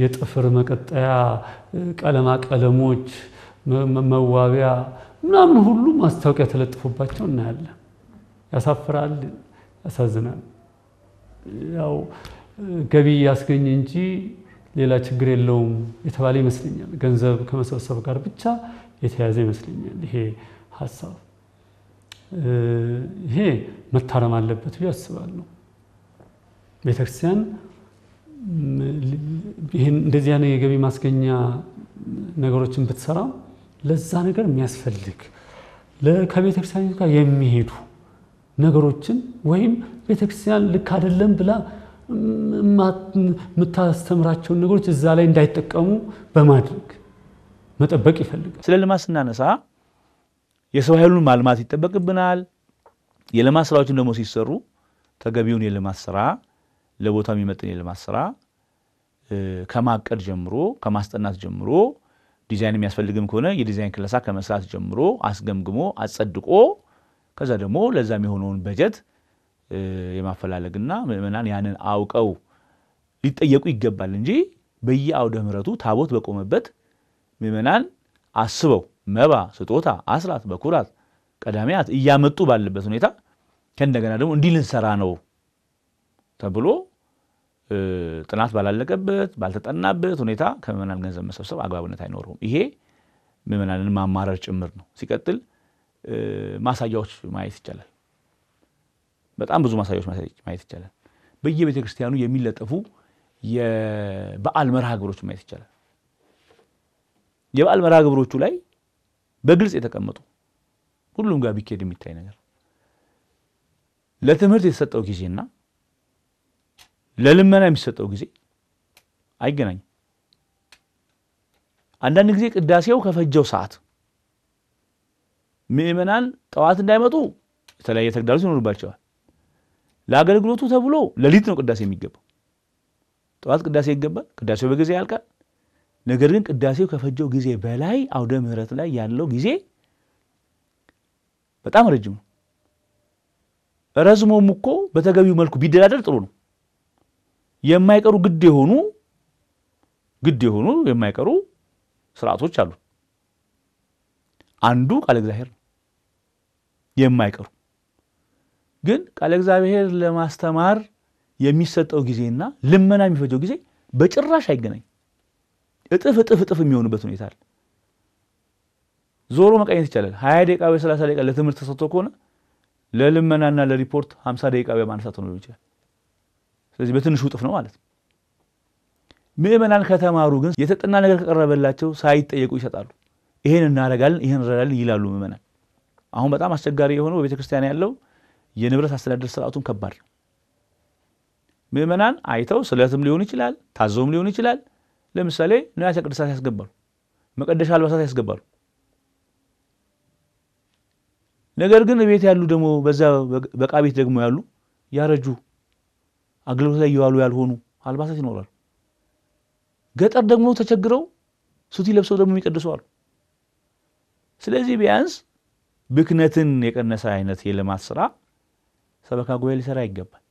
የጥፍር መቀጠያ፣ ቀለሞች፣ መዋቢያ ምናምን ሁሉ ማስታወቂያ ተለጥፎባቸው እናያለን። ያሳፍራል፣ ያሳዝናል። ያው ገቢ ያስገኝ እንጂ ሌላ ችግር የለውም የተባለ ይመስለኛል። ገንዘብ ከመሰብሰብ ጋር ብቻ የተያዘ ይመስለኛል ይሄ ሐሳብ። ይሄ መታረም አለበት ብዬ አስባለሁ። ቤተክርስቲያን ይሄን እንደዚህ አይነት የገቢ ማስገኛ ነገሮችን ብትሰራ ለዛ ነገር የሚያስፈልግ ከቤተክርስቲያን ጋር የሚሄዱ ነገሮችን ወይም ቤተክርስቲያን ልክ አይደለም ብላ የምታስተምራቸውን ነገሮች እዛ ላይ እንዳይጠቀሙ በማድረግ መጠበቅ ይፈልጋል።
ስለ ልማት ስናነሳ የሰው ኃይሉን ማልማት ይጠበቅብናል። የልማት ስራዎችን ደግሞ ሲሰሩ ተገቢውን የልማት ስራ ለቦታው የሚመጥን የልማት ስራ ከማቀድ ጀምሮ ከማስጠናት ጀምሮ ዲዛይን የሚያስፈልግም ከሆነ የዲዛይን ክለሳ ከመስራት ጀምሮ አስገምግሞ አጸድቆ ከዛ ደግሞ ለዛ የሚሆነውን በጀት የማፈላለግና ምዕመናን ያንን አውቀው ሊጠየቁ ይገባል እንጂ በየአውደ ምሕረቱ ታቦት በቆመበት ምዕመናን አስበው መባ፣ ስጦታ፣ አስራት፣ በኩራት፣ ቀዳሚያት እያመጡ ባለበት ሁኔታ ከእንደገና ደግሞ እንዲህ ልንሰራ ነው ተብሎ ጥናት ባላለቀበት ባልተጠናበት ሁኔታ ከምዕመናን ገንዘብ መሰብሰብ አግባብነት አይኖረውም። ይሄ ምዕመናንን ማማረር ጭምር ነው። ሲቀጥል ማሳያዎች ማየት ይቻላል። በጣም ብዙ ማሳያዎች ማየት ይቻላል። በየቤተ ክርስቲያኑ የሚለጠፉ የበዓል መርሃ ግብሮች ማየት ይቻላል። የበዓል መርሃ ግብሮቹ ላይ በግልጽ የተቀመጡ ሁሉም ጋር ቢኬድ የሚታይ ነገር ለትምህርት የተሰጠው ጊዜና ለልመና የሚሰጠው ጊዜ አይገናኝም። አንዳንድ ጊዜ ቅዳሴው ከፈጀው ሰዓት ምዕመናን ጠዋት እንዳይመጡ የተለያየ ተግዳሮት ይኖርባቸዋል። ለአገልግሎቱ ተብሎ ሌሊት ነው ቅዳሴ የሚገባው። ጠዋት ቅዳሴ ይገባል፣ ቅዳሴው በጊዜ ያልቃል። ነገር ግን ቅዳሴው ከፈጀው ጊዜ በላይ አውደ ምሕረት ላይ ያለው ጊዜ በጣም ረጅም ነው። ረዝሞም እኮ በተገቢው መልኩ ቢደላደል ጥሩ ነው። የማይቀሩ ግድ የሆኑ የማይቀሩ ስርዓቶች አሉ። አንዱ ቃለ እግዚአብሔር ነው። የማይቀሩ ግን ቃለ እግዚአብሔር ለማስተማር የሚሰጠው ጊዜና ልመና የሚፈጀው ጊዜ በጭራሽ አይገናኝ። እጥፍ የሚሆንበት ሁኔታ አለ። ዞሮ መቀኘት ይቻላል። 20 ደቂቃ ወይ 30 ደቂቃ ለትምህርት ተሰጥቶ ከሆነ ለልመናና ለሪፖርት 50 ደቂቃ በማንሳት ነው ይችላል። ስለዚህ በትንሹ እጥፍ ነው ማለት ነው። ምእመናን ከተማሩ ግን የተጠና ነገር ከቀረበላቸው ሳይጠየቁ ይሰጣሉ። ይሄን እናደርጋለን፣ ይሄን እንረዳለን ይላሉ ምእመናን። አሁን በጣም አስቸጋሪ የሆነው በቤተክርስቲያን ያለው የንብረት አስተዳደር ስርዓቱን ከባድ ነው። ምእመናን አይተው ስለትም ሊሆን ይችላል፣ ታዘውም ሊሆን ይችላል። ለምሳሌ ንዋያተ ቅድሳት ያስገባሉ፣ መቀደሻ አልባሳት ያስገባሉ። ነገር ግን ቤት ያሉ ደግሞ በዛ በቃ ቤት ደግሞ ያሉ ያረጁ አገልግሎት ላይ ይዋሉ ያልሆኑ አልባሳት ይኖራሉ። ገጠር ደግሞ ተቸግረው ሱቲ ለብሰው ደግሞ የሚቀድሱ አሉ። ስለዚህ ቢያንስ ብክነትን የቀነሰ አይነት የልማት ስራ ሰበካ ጉባኤ ሊሰራ ይገባል።